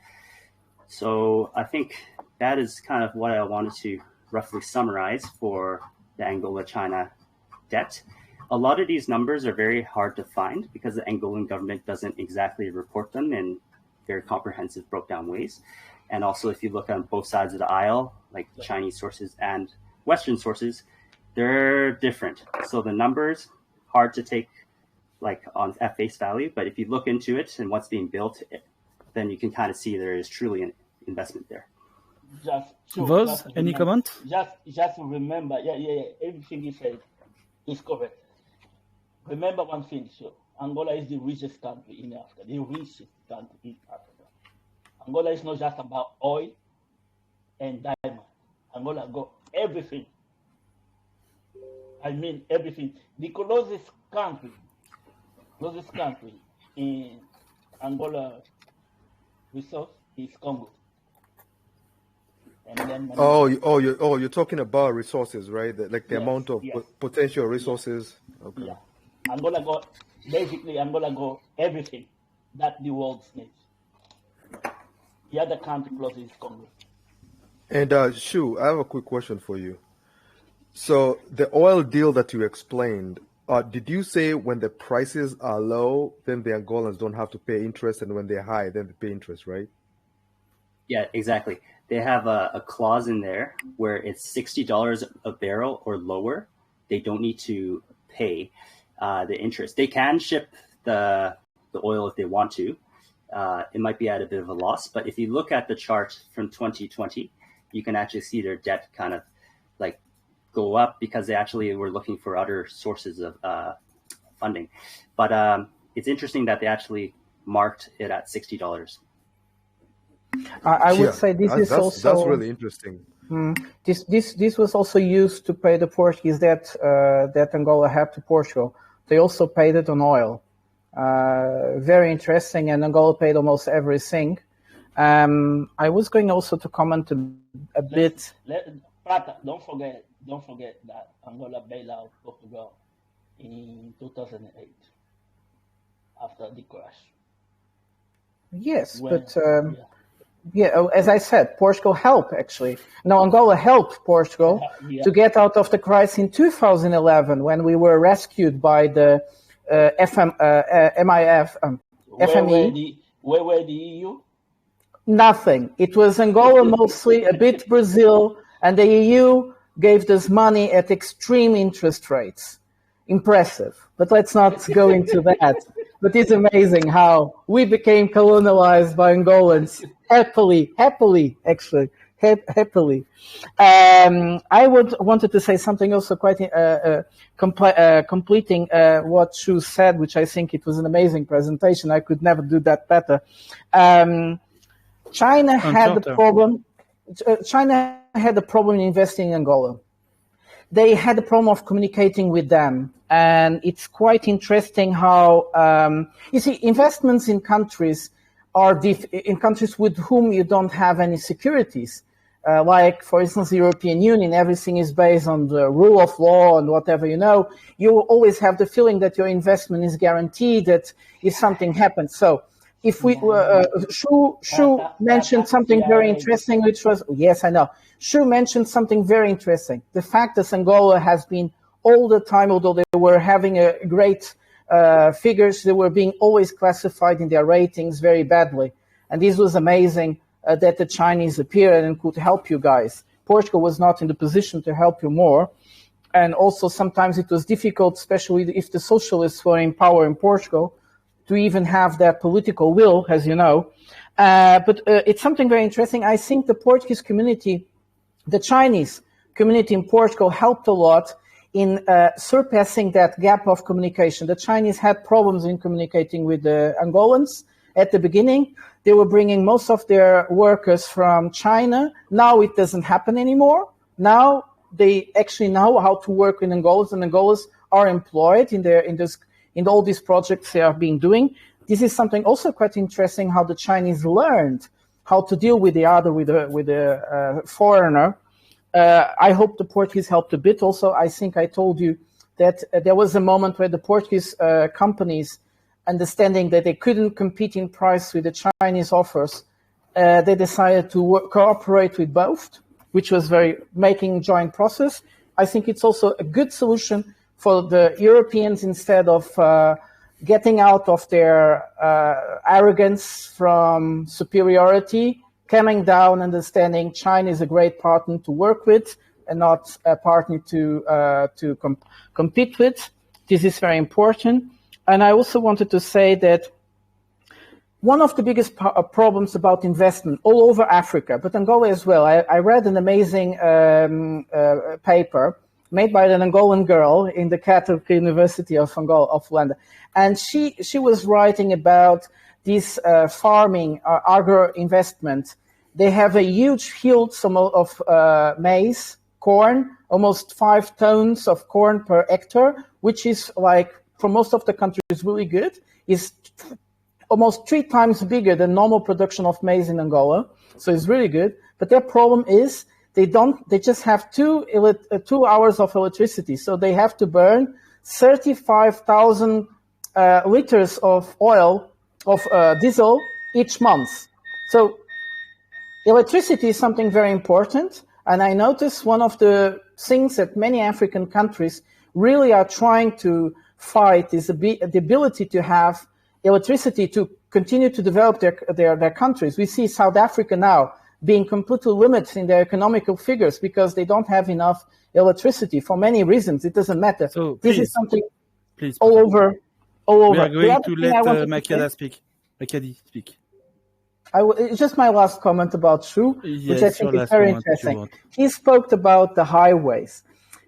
So I think that is kind of what I wanted to roughly summarize for the Angola-China debt. A lot of these numbers are very hard to find because the Angolan government doesn't exactly report them in very comprehensive, broke down ways. And also, if you look on both sides of the aisle, like Chinese sources and Western sources, they're different. So the numbers, hard to take like at face value, but if you look into it and what's being built, then you can kind of see there is truly an investment there. Any comment? Just remember, everything you said is correct. Remember one thing, sure. Angola is the richest country in Africa, the richest country in Africa. Angola is not just about oil and diamond. Angola got everything. I mean everything. The closest country in Angola resource is Congo. And then you're talking about resources, right? The amount of potential resources. Okay. Yeah. Angola got everything that the world needs. The other country closest is Congo. And Shu, I have a quick question for you. So the oil deal that you explained, did you say when the prices are low, then the Angolans don't have to pay interest, and when they're high, then they pay interest, right? Yeah, exactly. They have a clause in there where it's $60 a barrel or lower. They don't need to pay the interest. They can ship the oil if they want to. It might be at a bit of a loss, but if you look at the chart from 2020, you can actually see their debt kind of like go up because they actually were looking for other sources of funding. But it's interesting that they actually marked it at $60. I would say that's really interesting. This was also used to pay the Portuguese debt that Angola had to Portugal. They also paid it on oil. Very interesting, and Angola paid almost everything. I was going also to comment a bit. Prata, don't forget that Angola bailed out Portugal in 2008 after the crash. Yes, as I said, Portugal helped actually. No, Angola helped Portugal to get out of the crisis in 2011 when we were rescued by the FME. Where were the EU? Nothing. It was Angola mostly, a bit Brazil, and the EU gave us money at extreme interest rates. Impressive. But let's not go into that. But it's amazing how we became colonialized by Angolans happily. I wanted to say something also quite completing what Shu said, which I think it was an amazing presentation. I could never do that better. China had the problem in investing in Angola. They had the problem of communicating with them. And it's quite interesting how, you see, investments in countries are in countries with whom you don't have any securities. Like, for instance, the European Union, everything is based on the rule of law and whatever, you know. You will always have the feeling that your investment is guaranteed, that if something happens. So if we, Shu mentioned something very interesting, which was, yes, I know. Shu mentioned something very interesting. The fact that Angola has been all the time, although they were having a great figures, they were being always classified in their ratings very badly. And this was amazing that the Chinese appeared and could help you guys. Portugal was not in the position to help you more. And also sometimes it was difficult, especially if the socialists were in power in Portugal, to even have that political will, as you know. But it's something very interesting. I think the Portuguese community, the Chinese community in Portugal helped a lot in surpassing that gap of communication. The Chinese had problems in communicating with the Angolans at the beginning. They were bringing most of their workers from China. Now it doesn't happen anymore. Now they actually know how to work with Angolans, and Angolans are employed in all these projects they are being doing. This is something also quite interesting, how the Chinese learned how to deal with the other, with the foreigner. I hope the Portuguese helped a bit. Also, I think I told you that there was a moment where the Portuguese companies, understanding that they couldn't compete in price with the Chinese offers, they decided to cooperate with both, which was making joint process. I think it's also a good solution for the Europeans, instead of getting out of their arrogance from superiority, coming down, understanding China is a great partner to work with and not a partner to compete with. This is very important. And I also wanted to say that one of the biggest problems about investment all over Africa, but Angola as well, I read an amazing paper made by an Angolan girl in the Catholic University of Angola, of Luanda. And she was writing about this farming, agro-investment. They have a huge yield of maize, corn, almost 5 tons of corn per hectare, which is like, for most of the countries, really good. Is almost 3 times bigger than normal production of maize in Angola. So it's really good. But their problem is they just have 2 hours of electricity. So they have to burn 35,000 liters of oil, of diesel each month. So electricity is something very important. And I notice one of the things that many African countries really are trying to fight is the ability to have electricity to continue to develop their countries. We see South Africa now being completely limited in their economical figures because they don't have enough electricity for many reasons. It doesn't matter. So this is something please, all over. We are going to let Makeda speak. Makedi speak. It's just my last comment about Shu, which I think is very interesting. He spoke about the highways.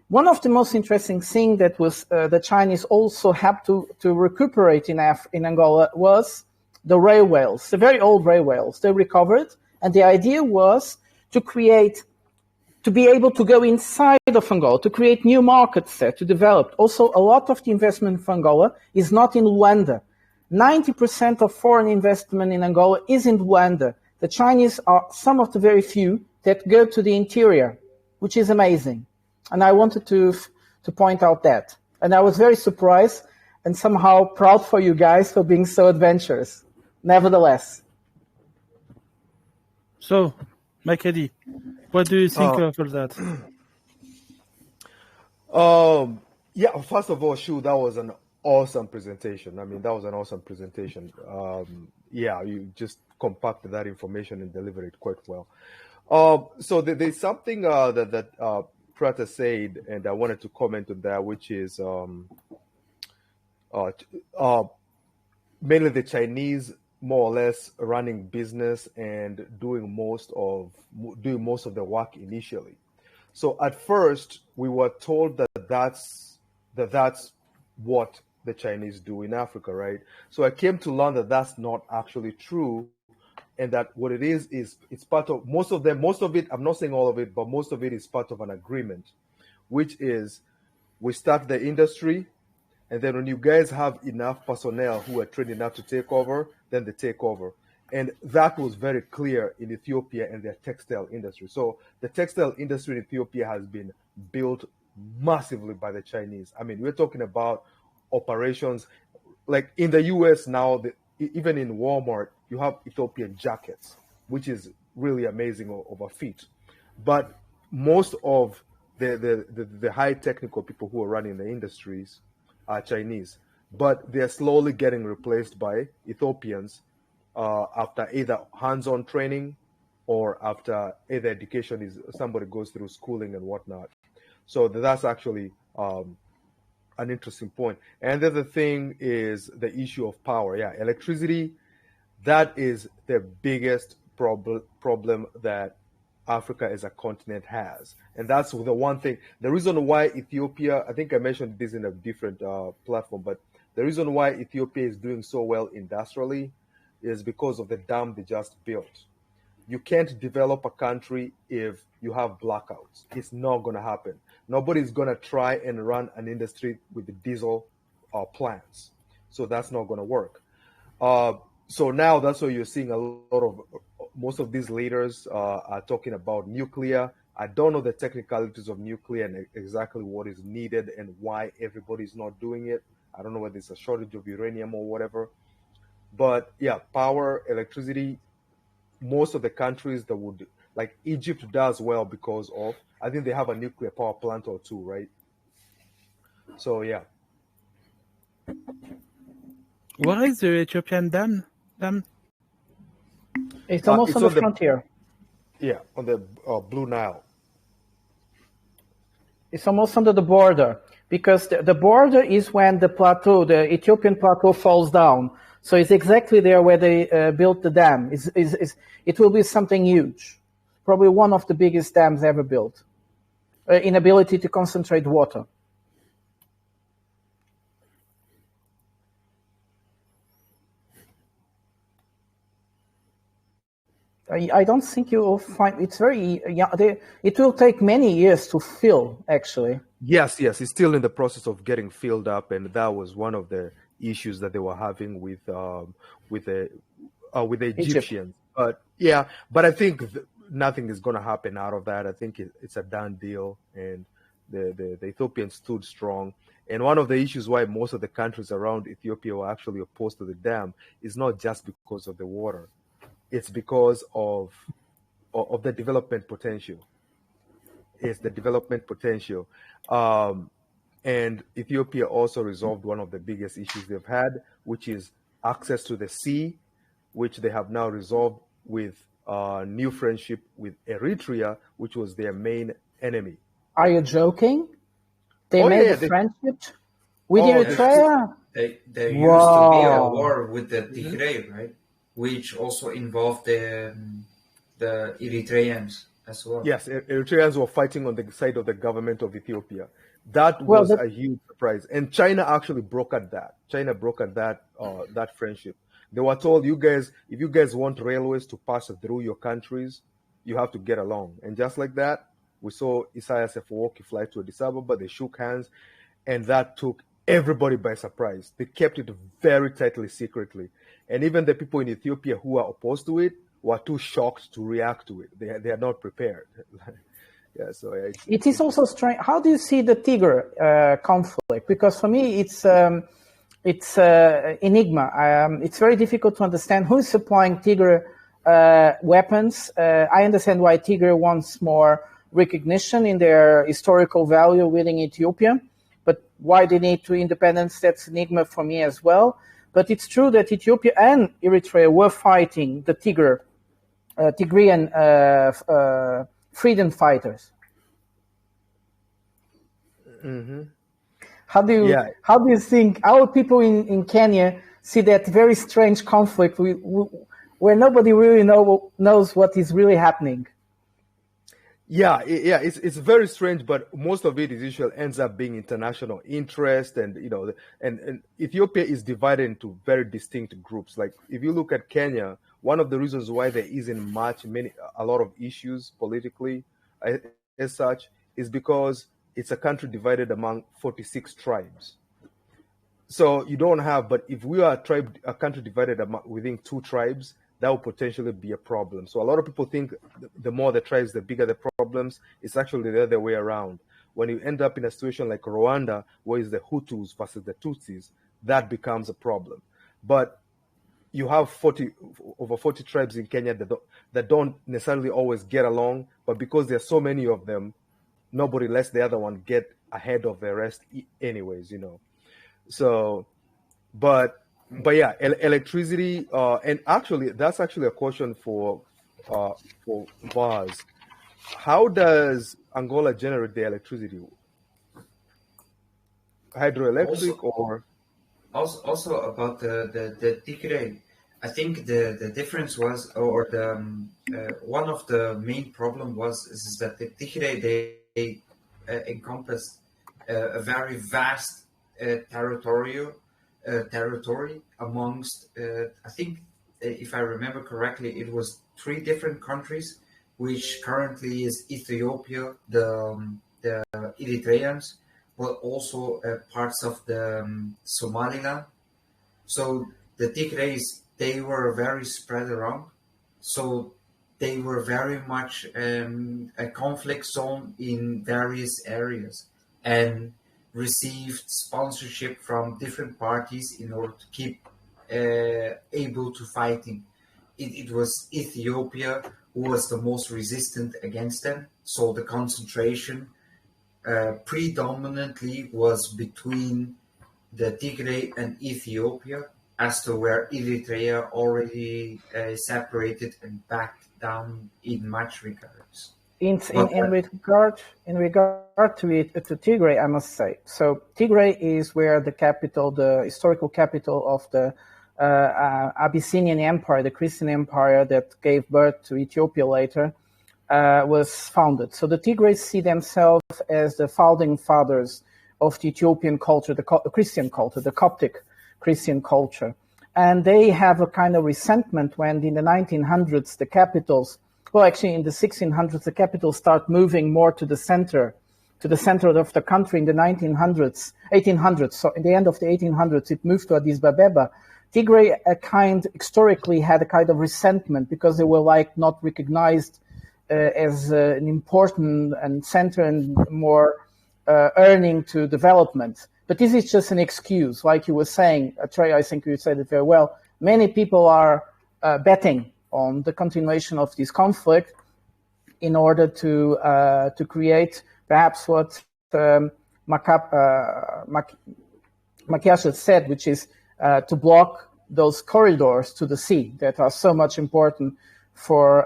One of the most interesting things that was the Chinese also had to recuperate in Angola was the railways, the very old railways. They recovered, and the idea was to be able to go inside of Angola, to create new markets there, to develop. Also, a lot of the investment of Angola is not in Luanda. 90% of foreign investment in Angola is in Luanda. The Chinese are some of the very few that go to the interior, which is amazing. And I wanted to point out that. And I was very surprised and somehow proud for you guys for being so adventurous. Nevertheless. So, Makedi, what do you think of all that? Yeah, first of all, Shu, that was an awesome presentation. I mean, that was an awesome presentation. Yeah, you just compacted that information and delivered it quite well. So there's something that Prata said, and I wanted to comment on that, which is mainly the Chinese more or less running business and doing most of the work initially. So at first we were told that's what the Chinese do in Africa, right? So I came to learn that that's not actually true, and that what it is it's part of most of it. I'm not saying all of it, but most of it is part of an agreement, which is we start the industry, and then when you guys have enough personnel who are trained enough to take over, then they take over. And that was very clear in Ethiopia and their textile industry. So the textile industry in Ethiopia has been built massively by the Chinese. I mean, we're talking about operations like in the US now, even in Walmart, you have Ethiopian jackets, which is really amazing of a feat. But most of the high technical people who are running the industries are Chinese, but they're slowly getting replaced by Ethiopians after either hands-on training or after either education is somebody goes through schooling and whatnot. So that's actually an interesting point. And the other thing is the issue of power. Yeah, electricity, that is the biggest problem that Africa as a continent has. And that's the one thing. The reason why Ethiopia, I think I mentioned this in a different platform, but the reason why Ethiopia is doing so well industrially is because of the dam they just built. You can't develop a country if you have blackouts. It's not going to happen. Nobody's going to try and run an industry with the diesel plants. So that's not going to work. So now that's why you're seeing a lot of most of these leaders are talking about nuclear. I don't know the technicalities of nuclear and exactly what is needed and why everybody's not doing it. I don't know whether it's a shortage of uranium or whatever. But yeah, power, electricity, most of the countries that would, like Egypt does well because of, I think they have a nuclear power plant or two, right? So yeah. Where is the Ethiopian dam? It's almost on the frontier. Yeah, on the Blue Nile. It's almost under the border, because the border is when the plateau, the Ethiopian plateau, falls down. So it's exactly there where they built the dam. It will be something huge, probably one of the biggest dams ever built, in ability to concentrate water. I don't think you will find it's very. Yeah, it will take many years to fill. Actually, yes, it's still in the process of getting filled up, and that was one of the issues that they were having with the Egyptians. But yeah, but I think nothing is going to happen out of that. I think it's a done deal, and the Ethiopians stood strong. And one of the issues why most of the countries around Ethiopia were actually opposed to the dam is not just because of the water. It's because of the development potential. It's the development potential. And Ethiopia also resolved one of the biggest issues they've had, which is access to the sea, which they have now resolved with new friendship with Eritrea, which was their main enemy. Are you joking? They made a friendship with Eritrea? There used to be a war with the Tigray, right? Which also involved the Eritreans as well. Yes, Eritreans were fighting on the side of the government of Ethiopia. That was a huge surprise. And China actually brokered that. China brokered that friendship. They were told, you guys, if you guys want railways to pass through your countries, you have to get along. And just like that, we saw Isaias Afwerki fly to Addis Ababa. They shook hands, and that took everybody by surprise. They kept it very tightly, secretly. And even the people in Ethiopia who are opposed to it were too shocked to react to it. They are not prepared. Yeah, so it is also strange. How do you see the Tigray conflict? Because for me, it's enigma. It's very difficult to understand who is supplying Tigray weapons. I understand why Tigray wants more recognition in their historical value within Ethiopia, but why they need to independence, that's enigma for me as well. But it's true that Ethiopia and Eritrea were fighting the Tigrayan freedom fighters. Mm-hmm. How do you think our people in Kenya see that very strange conflict where nobody really knows what is really happening? Yeah, it's very strange, but most of it is usually ends up being international interest, and and Ethiopia is divided into very distinct groups. Like if you look at Kenya, one of the reasons why there isn't a lot of issues politically as such is because it's a country divided among 46 tribes. So you don't have, but if we are a country divided within 2 tribes, that will potentially be a problem. So a lot of people think the more the tribes, the bigger the problems. It's actually the other way around. When you end up in a situation like Rwanda, where it's the Hutus versus the Tutsis, that becomes a problem. But you have over 40 tribes in Kenya that don't necessarily always get along, but because there are so many of them, nobody lets the other one get ahead of the rest anyways, So, but yeah, electricity, and actually, that's actually a question for Vaz. How does Angola generate the electricity? Hydroelectric also about the Tigray. I think the difference was, or the one of the main problem is that the Tigray they encompassed a very vast territory amongst, I think, if I remember correctly, it was 3 different countries, which currently is Ethiopia, the Eritreans, but also parts of the Somaliland. So the Tigrays, they were very spread around. So they were very much a conflict zone in various areas and received sponsorship from different parties in order to keep able to fighting. It was Ethiopia who was the most resistant against them, so the concentration predominantly was between the Tigray and Ethiopia, as to where Eritrea already separated and backed down in much regards. In regard to Tigray, I must say. So Tigray is where the capital, the historical capital of the Abyssinian Empire, the Christian Empire that gave birth to Ethiopia later, was founded. So the Tigrays see themselves as the founding fathers of the Ethiopian culture, the Christian culture, the Coptic Christian culture. And they have a kind of resentment when in the 1900s, the capitals, well, actually in the 1600s, the capitals start moving more to the center of the country in the 1800s. So in the end of the 1800s, it moved to Addis Ababa. Tigray historically had a kind of resentment because they were like not recognized as an important and center and more earning to development. But this is just an excuse, like you were saying, Trey, I think you said it very well. Many people are betting on the continuation of this conflict in order to create perhaps what Makiash said, which is to block those corridors to the sea that are so much important for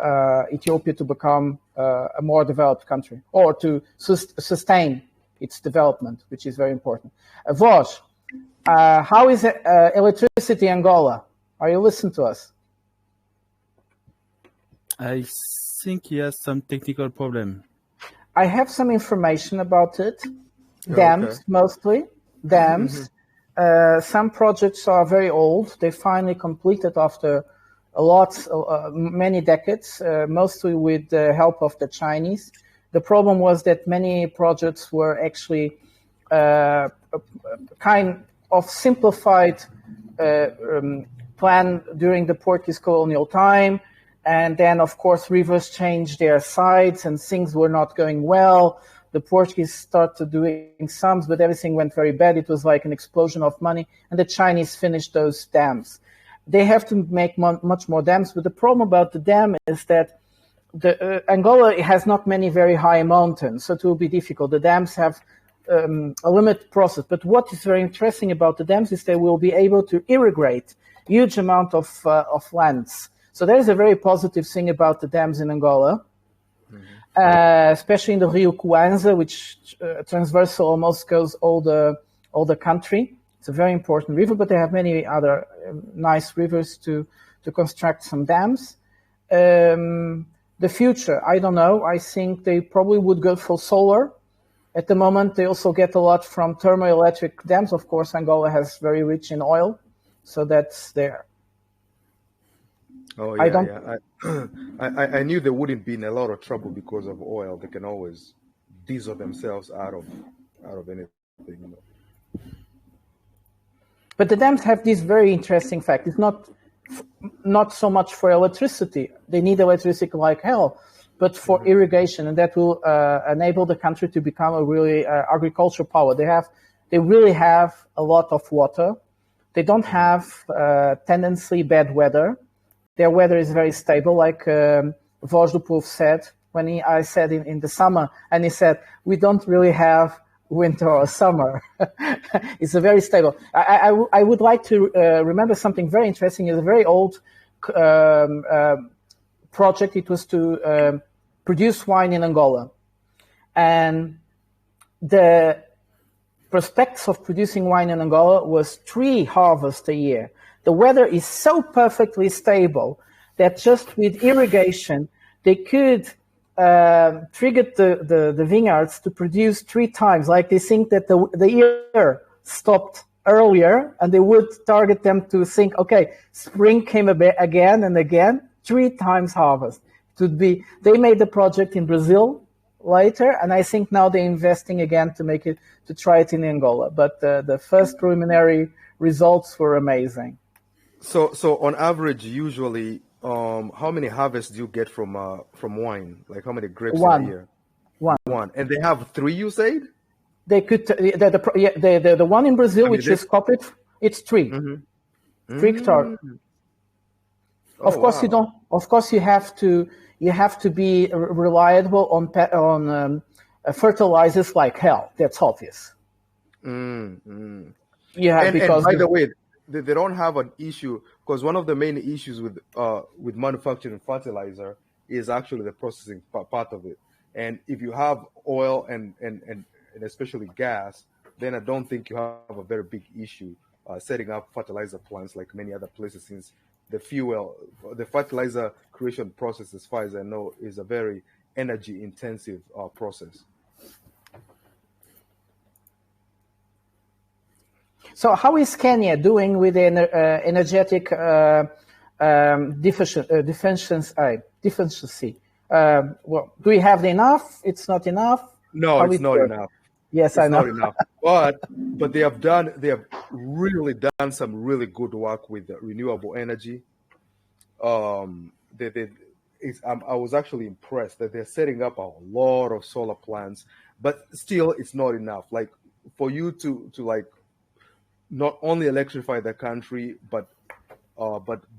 Ethiopia to become a more developed country, or to sustain its development, which is very important. Voj, how is electricity in Angola? Are you listening to us? I think he has some technical problem. I have some information about it. Dams, mostly. Dams. Some projects are very old. They finally completed after many decades, mostly with the help of the Chinese. The problem was that many projects were actually kind of simplified plan during the Portuguese colonial time. And then, of course, rivers changed their sides and things were not going well. The Portuguese started doing some, but everything went very bad. It was like an explosion of money. And the Chinese finished those dams. They have to make much more dams. But the problem about the dam is that Angola has not many very high mountains, so it will be difficult. The dams have a limited process. But what is very interesting about the dams is they will be able to irrigate huge amount of lands. So there is a very positive thing about the dams in Angola, especially in the Rio Cuanza, which transversal almost goes all the country. It's a very important river, but they have many other nice rivers to construct some dams. The future, I don't know. I think they probably would go for solar. At the moment, they also get a lot from thermoelectric dams. Of course, Angola has very rich in oil, so that's there. Oh yeah, I knew they wouldn't be in a lot of trouble because of oil. They can always diesel themselves out of anything. You know. But the dams have this very interesting fact. It's not so much for electricity. They need electricity like hell, but for irrigation, and that will enable the country to become a really agricultural power. They really have a lot of water. They don't have tendency bad weather. Their weather is very stable, like Voz do Povo said when I said in the summer, and he said, we don't really have winter or summer. It's a very stable. I would like to remember something very interesting. It's a very old project. It was to produce wine in Angola. And the prospects of producing wine in Angola was 3 harvests a year. The weather is so perfectly stable that just with irrigation, they could trigger the vineyards to produce 3 times. Like they think that the year stopped earlier, and they would target them to think, okay, spring came again and again, 3 times harvest. It would be. They made the project in Brazil later, and I think now they're investing again to try it in Angola. But the first preliminary results were amazing. So on average, usually how many harvests do you get from wine? Like how many grapes in One. a year? One. One. And they have 3, you said? They could the one in Brazil, which is copied, it's 3. Mm-hmm. 3 hectares. Of course, you don't. Of course, you have to be reliable on fertilizers like hell. That's obvious. Mm-hmm. Yeah, and because by the way, they don't have an issue, because one of the main issues with manufacturing fertilizer is actually the processing part of it. And if you have oil and especially gas, then I don't think you have a very big issue setting up fertilizer plants like many other places, since the fertilizer creation process, as far as I know, is a very energy intensive process. So how is Kenya doing with the energetic deficiency? Well, do we have enough? It's not enough? No, How it's not enough. Yes, It's I know. not enough. But they have really done some really good work with renewable energy. I was actually impressed that they're setting up a lot of solar plants, but still it's not enough. Like for you to like not only electrify the country, but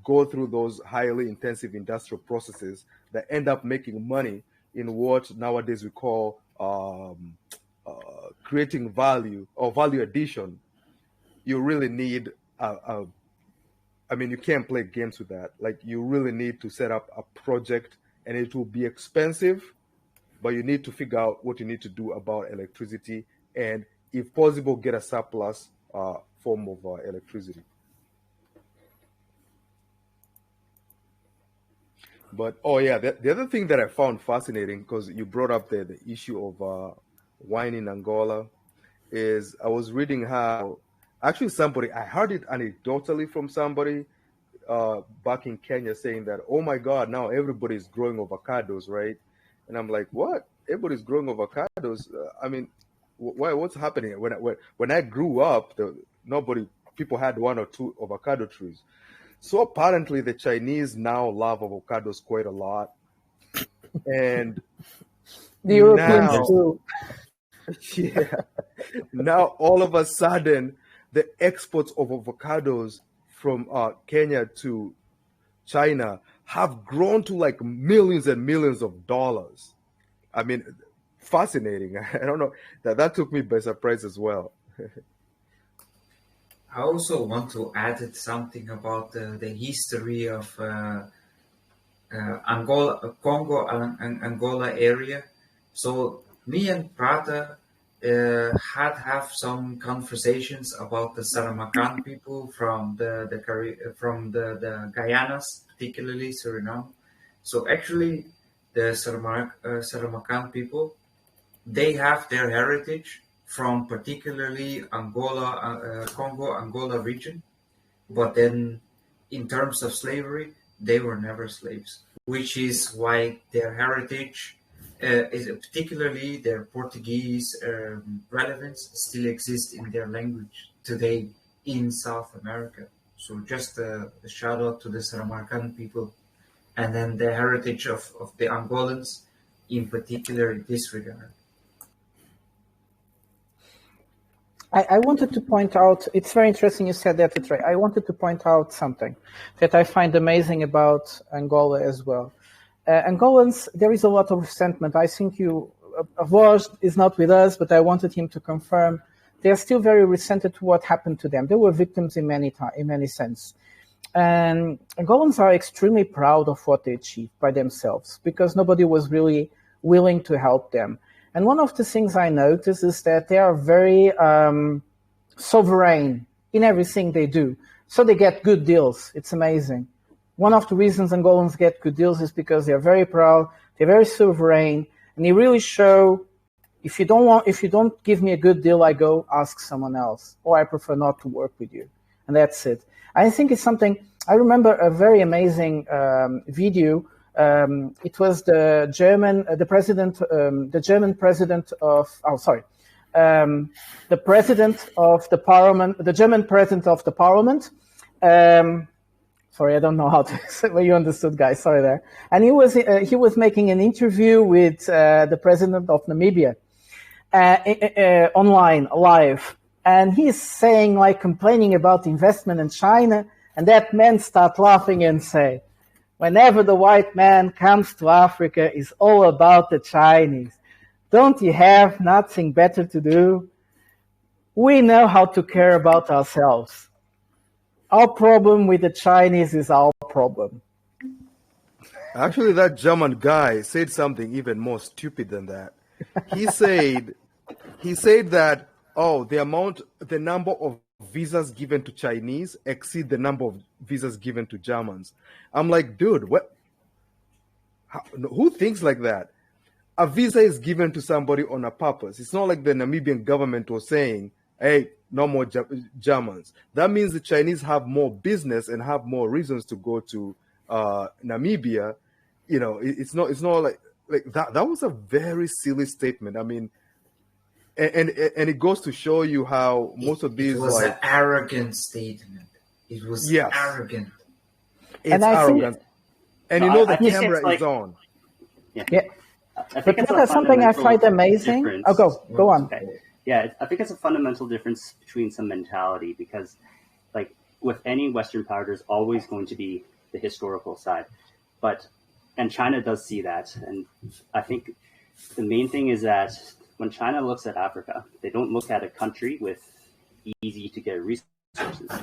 go through those highly intensive industrial processes that end up making money in what nowadays we call creating value or value addition. You really need you can't play games with that. Like you really need to set up a project, and it will be expensive, but you need to figure out what you need to do about electricity, and if possible, get a surplus form of electricity. But the other thing that I found fascinating, because you brought up the issue of wine in Angola, is I was reading how actually I heard it anecdotally from somebody back in Kenya saying that, oh my God, now everybody's growing avocados, right? And I'm like, what? Everybody's growing avocados? What's happening? When I grew up, people had 1 or 2 avocado trees. So apparently the Chinese now love avocados quite a lot. And the Europeans too. Yeah. Now all of a sudden, the exports of avocados from Kenya to China have grown to like millions and millions of dollars. I mean, fascinating. I don't know. That took me by surprise as well. I also want to add something about the history of Angola, Congo and Angola area. So me and Prata have some conversations about the Saramakan people from the Guyanas, particularly Suriname. So actually, the Saramakan people, they have their heritage from particularly Angola, Congo, Angola region. But then in terms of slavery, they were never slaves, which is why their heritage, is particularly their Portuguese relevance, still exists in their language today in South America. So just a shout out to the Saramakan people, and then the heritage of the Angolans in particular in this regard. I wanted to point out, it's very interesting you said that, Trey. I wanted to point out something that I find amazing about Angola as well. Angolans, there is a lot of resentment. I think Voz is not with us, but I wanted him to confirm they are still very resented to what happened to them. They were victims in many sense. And Angolans are extremely proud of what they achieved by themselves because nobody was really willing to help them. And one of the things I notice is that they are very sovereign in everything they do. So they get good deals. It's amazing. One of the reasons Angolans get good deals is because they're very proud, they're very sovereign, and they really show, if you don't give me a good deal, I go ask someone else, or I prefer not to work with you. And that's it. I think it's something, I remember a very amazing video. It was the German president of the parliament, the German president of the parliament, Sorry, I don't know how to say. Well, you understood, guys. Sorry there. And he was making an interview with the president of Namibia online, live, and he's saying, like, complaining about investment in China, and that man start laughing and say, whenever the white man comes to Africa, it's all about the Chinese. Don't you have nothing better to do? We know how to care about ourselves. Our problem with the Chinese is our problem. Actually, that German guy said something even more stupid than that. He said that, oh, the number of visas given to Chinese exceed the number of visas given to Germans. I'm like, dude, what? Who thinks like that? A visa is given to somebody on a purpose. It's not like the Namibian government was saying, hey, no more Germans. That means the Chinese have more business and have more reasons to go to Namibia. You know, it's not like that. That was a very silly statement. I mean, and it goes to show you how most of these, it was like, an arrogant statement. It was arrogant. It's arrogant. And you know the camera is on. Yeah. But that's something I find amazing. Difference. Oh, go on. Okay. Yeah, I think it's a fundamental difference between some mentality because, like, with any Western power, there's always going to be the historical side. And China does see that. And I think the main thing is that when China looks at Africa, they don't look at a country with easy to get resources.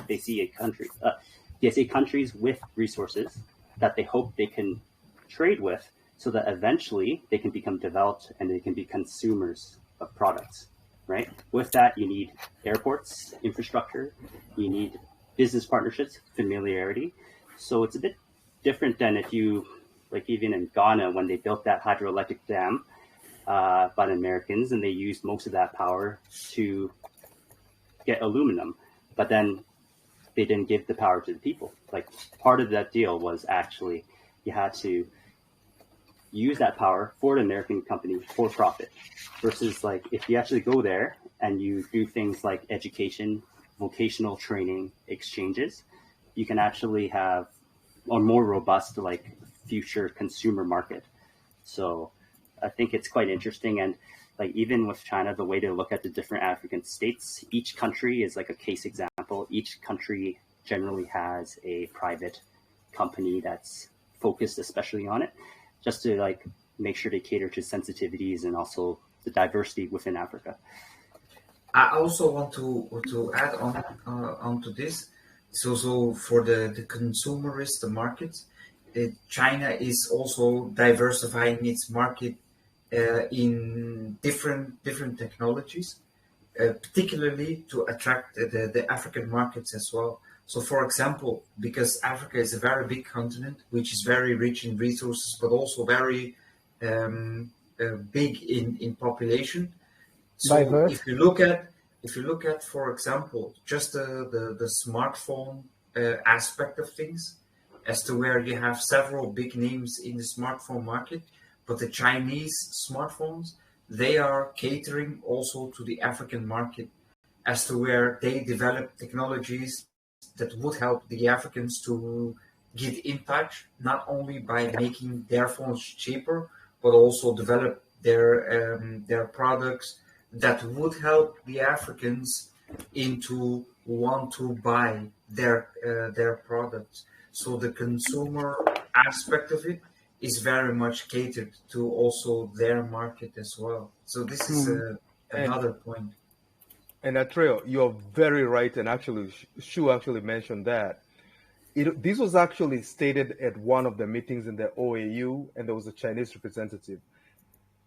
They see countries with resources that they hope they can trade with so that eventually they can become developed and they can be consumers of products, right? With that, you need airports, infrastructure, you need business partnerships, familiarity. So it's a bit different than if you, like even in Ghana, when they built that hydroelectric dam by the Americans, and they used most of that power to get aluminum, but then they didn't give the power to the people. Like, part of that deal was actually you had to use that power for the American company for profit, versus like if you actually go there and you do things like education, vocational training, exchanges, you can actually have a more robust, like, future consumer market. So I think it's quite interesting. And like, even with China, the way to look at the different African states, each country is like a case example. Each country generally has a private company that's focused especially on it, just to like make sure they cater to sensitivities and also the diversity within Africa. I also want to add on to this. So for the consumerist market, China is also diversifying its market in different technologies, particularly to attract the African markets as well. So, for example, because Africa is a very big continent, which is very rich in resources, but also very big in population. So, Diverse. if you look at, for example, just the smartphone aspect of things, as to where you have several big names in the smartphone market, but the Chinese smartphones, they are catering also to the African market, as to where they develop technologies that would help the Africans to get in touch, not only by making their phones cheaper, but also develop their products that would help the Africans into want to buy their products. So the consumer aspect of it is very much catered to also their market as well. So this is another point. And Atreo, you're very right, and actually, Shu actually mentioned that. This was actually stated at one of the meetings in the OAU, and there was a Chinese representative.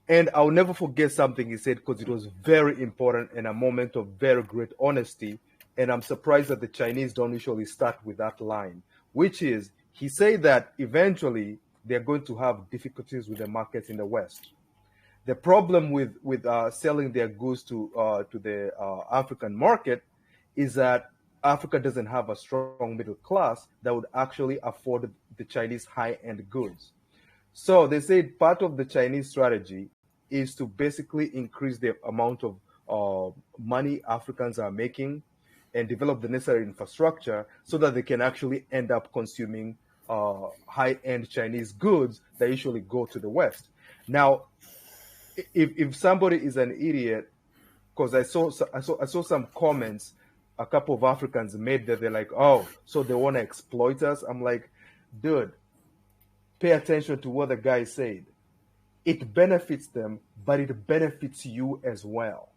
And I'll never forget something he said, because it was very important and a moment of very great honesty. And I'm surprised that the Chinese don't usually start with that line, which is, he said that eventually they're going to have difficulties with the markets in the West. The problem with selling their goods to the African market is that Africa doesn't have a strong middle class that would actually afford the Chinese high-end goods. So they said part of the Chinese strategy is to basically increase the amount of money Africans are making, and develop the necessary infrastructure so that they can actually end up consuming high-end Chinese goods that usually go to the West. Now, if somebody is an idiot, because I saw some comments a couple of Africans made that they're like, oh, so they want to exploit us. I'm like, dude, pay attention to what the guy said. It benefits them, but it benefits you as well.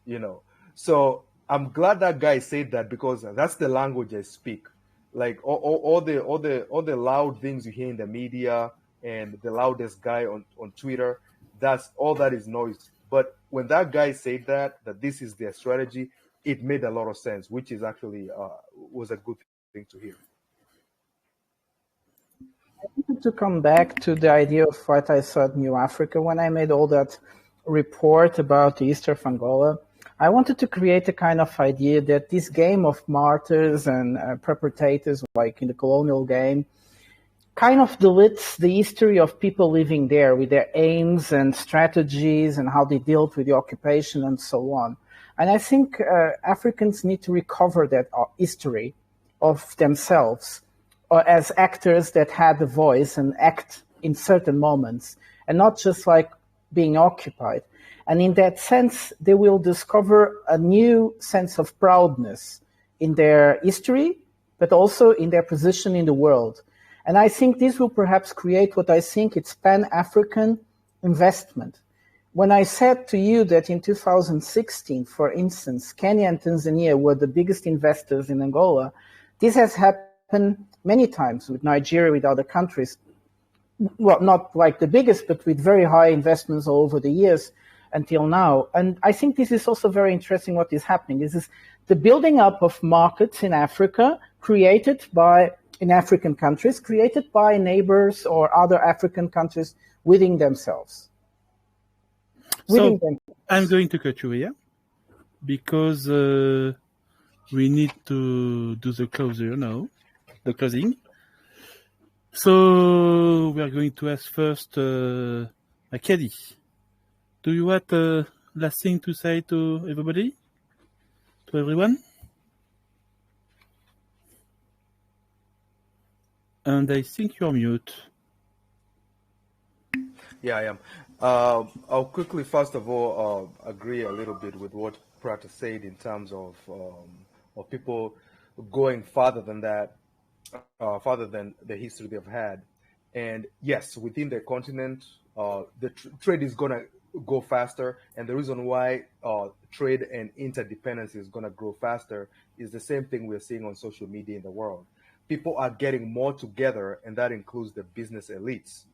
You know, so I'm glad that guy said that, because that's the language I speak. Like all the loud things you hear in the media and the loudest guy on Twitter, that's all that is noise. But when that guy said that this is their strategy, it made a lot of sense, which is actually was a good thing to hear. I wanted to come back to the idea of what I saw at New Africa when I made all that report about the east of Angola. I wanted to create a kind of idea that this game of martyrs and perpetrators, like in the colonial game, kind of deletes the history of people living there with their aims and strategies and how they dealt with the occupation and so on. And I think Africans need to recover that history of themselves as actors that had a voice and act in certain moments, and not just like being occupied. And in that sense, they will discover a new sense of proudness in their history, but also in their position in the world. And I think this will perhaps create what I think it's Pan-African investment. When I said to you that in 2016, for instance, Kenya and Tanzania were the biggest investors in Angola, this has happened many times with Nigeria, with other countries. Well, not like the biggest, but with very high investments all over the years until now. And I think this is also very interesting what is happening. This is the building up of markets in Africa in African countries, created by neighbors or other African countries within themselves. So I'm going to cut you here because we need to do the closing. So we are going to ask first Akedi. Do you have last thing to say to everybody? To everyone? And I think you're mute. Yeah, I am. I'll quickly, first of all, agree a little bit with what Prata said in terms of people going farther than that, farther than the history they've had. And yes, within the continent, the trade is going to go faster. And the reason why trade and interdependence is going to grow faster is the same thing we're seeing on social media in the world. People are getting more together, and that includes the business elites.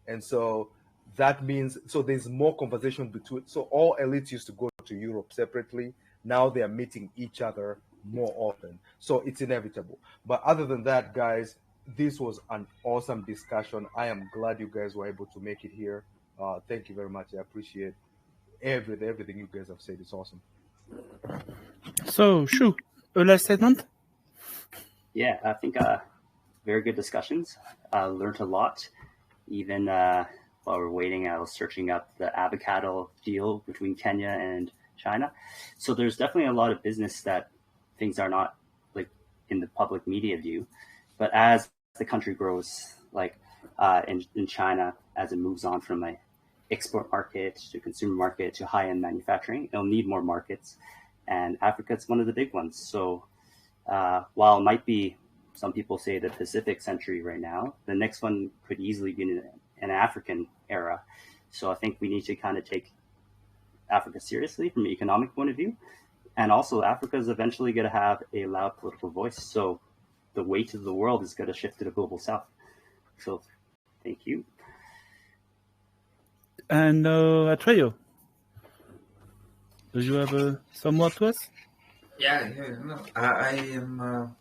And so that means, so there's more conversation between, so all elites used to go to Europe separately. Now they are meeting each other more often. So it's inevitable. But other than that, guys, this was an awesome discussion. I am glad you guys were able to make it here. Thank you very much. I appreciate everything you guys have said. It's awesome. So, Shu, a last statement? Yeah, I think very good discussions. Learned a lot. Even while we're waiting, I was searching up the avocado deal between Kenya and China. So there's definitely a lot of business that things are not like in the public media view. But as the country grows, like in China, as it moves on from an export market to consumer market to high-end manufacturing, it'll need more markets. And Africa's one of the big ones. So while it might be, some people say the Pacific century right now, the next one could easily be in an African era. So I think we need to kind of take Africa seriously from an economic point of view. And also Africa is eventually going to have a loud political voice. So the weight of the world is going to shift to the global south. So thank you. And Atreyo, do you have some more to us? Yeah, no, I am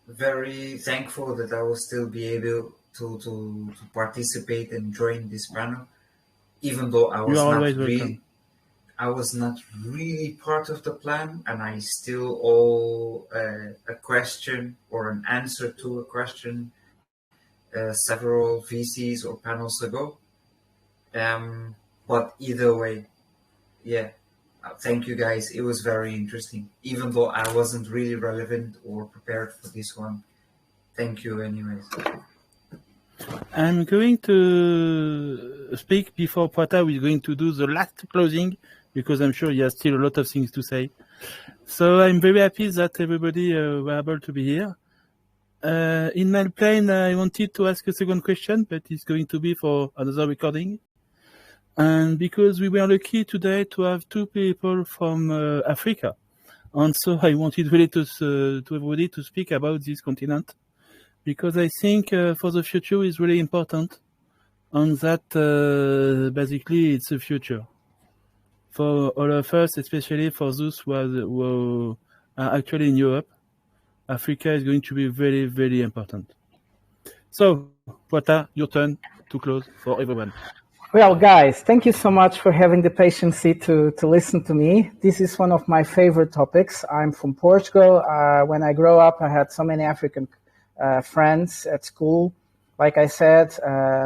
very thankful that I will still be able to participate and join this panel, even though I was not really part of the plan, and I still owe a question or an answer to a question several VCs or panels ago. But either way, yeah, Thank you, guys. It was very interesting, even though I wasn't really relevant or prepared for this one. Thank you, anyways. I'm going to speak before Prata is going to do the last closing, because I'm sure he has still a lot of things to say. So I'm very happy that everybody were able to be here. In my plan, I wanted to ask a second question, but it's going to be for another recording. And because we were lucky today to have two people from Africa, and so I wanted really to everybody to speak about this continent, because I think for the future is really important, and that basically it's the future for all of us, especially for those who are actually in Europe. Africa is going to be very, very important. So, Prata, your turn to close for everyone. Well, guys, thank you so much for having the patience to listen to me. This is one of my favorite topics. I'm from Portugal. When I grew up, I had so many African friends at school. Like I said,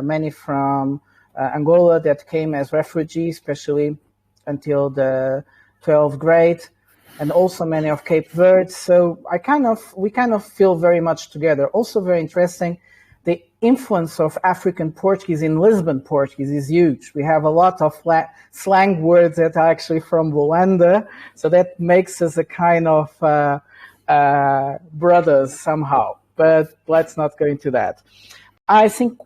many from Angola that came as refugees, especially until the 12th grade, and also many of Cape Verde. So we kind of feel very much together. Also very interesting, the influence of African Portuguese in Lisbon Portuguese is huge. We have a lot of slang words that are actually from Luanda, so that makes us a kind of brothers somehow. But let's not go into that. I think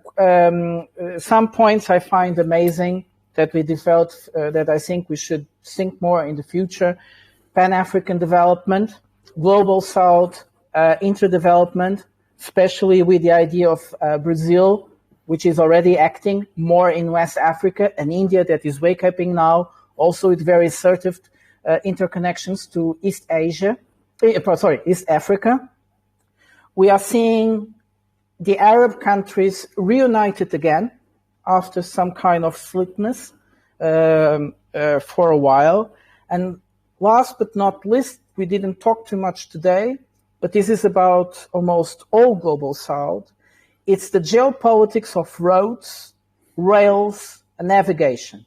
some points I find amazing that we developed that I think we should think more in the future. Pan-African development, Global South, interdevelopment, especially with the idea of Brazil, which is already acting more in West Africa, and India that is wake-upping now, also with very assertive interconnections to East Africa. We are seeing the Arab countries reunited again after some kind of slippness for a while. And last but not least, we didn't talk too much today, but this is about almost all Global South. It's the geopolitics of roads, rails, and navigation.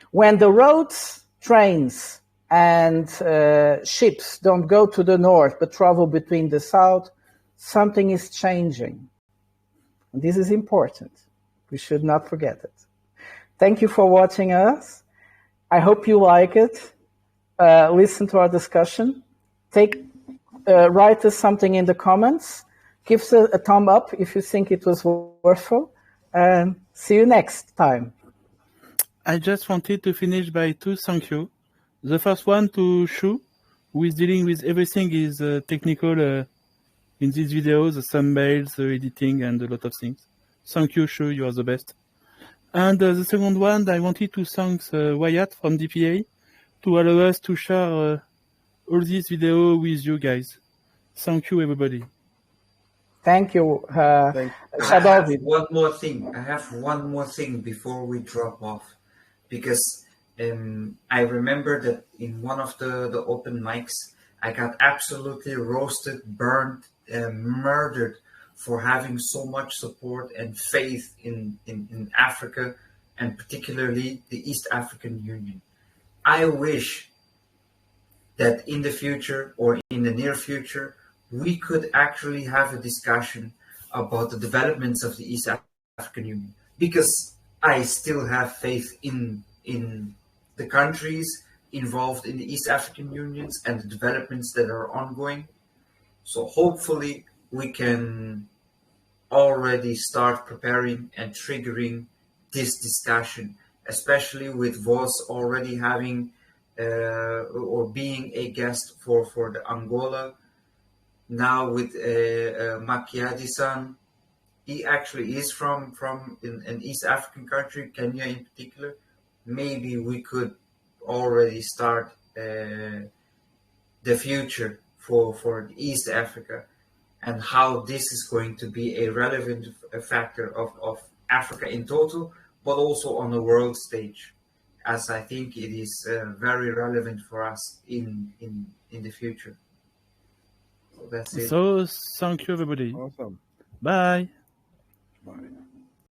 When the roads, trains, and ships don't go to the north but travel between the south, something is changing. And this is important. We should not forget it. Thank you for watching us. I hope you like it. Listen to our discussion. Write us something in the comments. Give us a thumb up if you think it was worthwhile. And see you next time. I just wanted to finish by two thank you. The first one to Shu, who is dealing with everything is technical in these videos, the thumbnails, the editing, and a lot of things. Thank you, Shu, you are the best. And the second one, I wanted to thank Wyatt from DPA to allow us to share all these videos with you guys. Thank you, everybody. Thank you, Shadowvid. One more thing. I have one more thing before we drop off, because I remember that in one of the open mics, I got absolutely roasted, burned, murdered for having so much support and faith in Africa, and particularly the East African Union. I wish that in the future, or in the near future, we could actually have a discussion about the developments of the East African Union, because I still have faith in the countries involved in the East African Unions and the developments that are ongoing. So hopefully we can already start preparing and triggering this discussion, especially with Vos already having or being a guest for the Angola. Now with Makiadi-san, he actually is from an East African country, Kenya in particular. Maybe we could already start the future for East Africa, and how this is going to be a relevant factor of Africa in total, but also on the world stage, as I think it is very relevant for us in the future. So that's it. So thank you, everybody. Awesome. Bye. Bye.